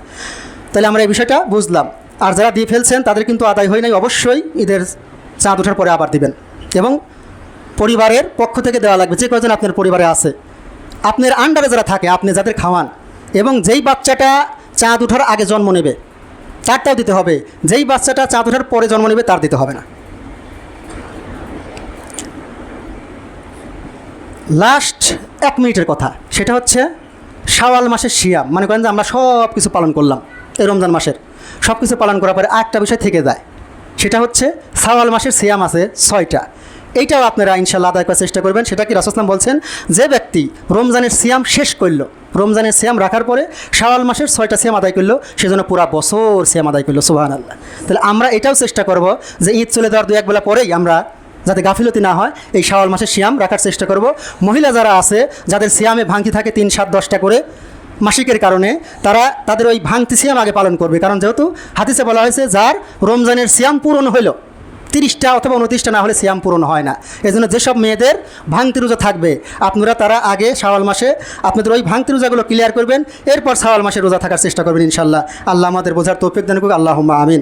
তাহলে আমরা এই বিষয়টা বুঝলাম। আর যারা দিয়ে ফেলছেন তাদের কিন্তু আদায় হয় নাই, অবশ্যই ঈদের চাঁদ ওঠার পরে আবার দিবেন, এবং পরিবারের পক্ষ থেকে দেওয়া লাগবে। যে কয়জন আপনার পরিবারে আছে, আপনার আন্ডারে যারা থাকে, আপনি যাদের খাওয়ান, এবং যেই বাচ্চাটা চাঁদ ওঠার আগে জন্ম নেবে তারটাও দিতে হবে, যেই বাচ্চাটা চাঁদ ওঠার পরে জন্ম নেবে তার দিতে হবে না। লাস্ট 1 মিনিটের কথা, সেটা হচ্ছে শাওয়াল মাসের সিয়াম। মনে করেন যে আমরা সব কিছু পালন করলাম এই রমজান মাসের, সব কিছু পালন করার পরে আরেকটা বিষয় থেকে যায়, সেটা হচ্ছে শাওয়াল মাসের সিয়াম আছে 6টা। এইটাও আপনারা ইনশাআল্লাহ আদায় করার চেষ্টা করবেন। সেটা কি রাসূল সাল্লাল্লাহু আলাইহি ওয়াসাল্লাম বলছেন, যে ব্যক্তি রমজানের সিয়াম শেষ করল, রমজানের সিয়াম রাখার পরে শাওয়াল মাসের 6টা সিয়াম আদায় করলো, সেজন্য পুরা বছর সিয়াম আদায় করলো। সুবহানাল্লাহ। তাহলে আমরা এটাও চেষ্টা করব যে ঈদ চলে যাওয়ার 2-1 বেলা পরেই আমরা, যাতে গাফিলতি না হয়, এই শাওয়াল মাসের সিয়াম রাখার চেষ্টা করব। মহিলা যারা আছে, যাদের সিয়ামে ভাঙতি থাকে 3, 7, 10টা করে মাসিকের কারণে, তাদের ওই ভাঙতি সিয়াম আগে পালন করবে। কারণ যেহেতু হাদিসে বলা হয়েছে, যার রমজানের সিয়াম পূরণ হইল 30টা অথবা 29টা না হলে সিয়াম পূরণ হয় না। এই জন্য যেসব মেয়েদের ভাঙতি রোজা থাকবে, আপনারা তারা আগে শাওয়াল মাসে আপনাদের ওই ভাঙতি রোজাগুলো ক্লিয়ার করবেন, এরপর শাওয়াল মাসে রোজা থাকার চেষ্টা করবেন ইনশাআল্লাহ। আল্লাহ আমাদের বোঝার তৌফিক দান করুক। আল্লাহুম্মা আমিন।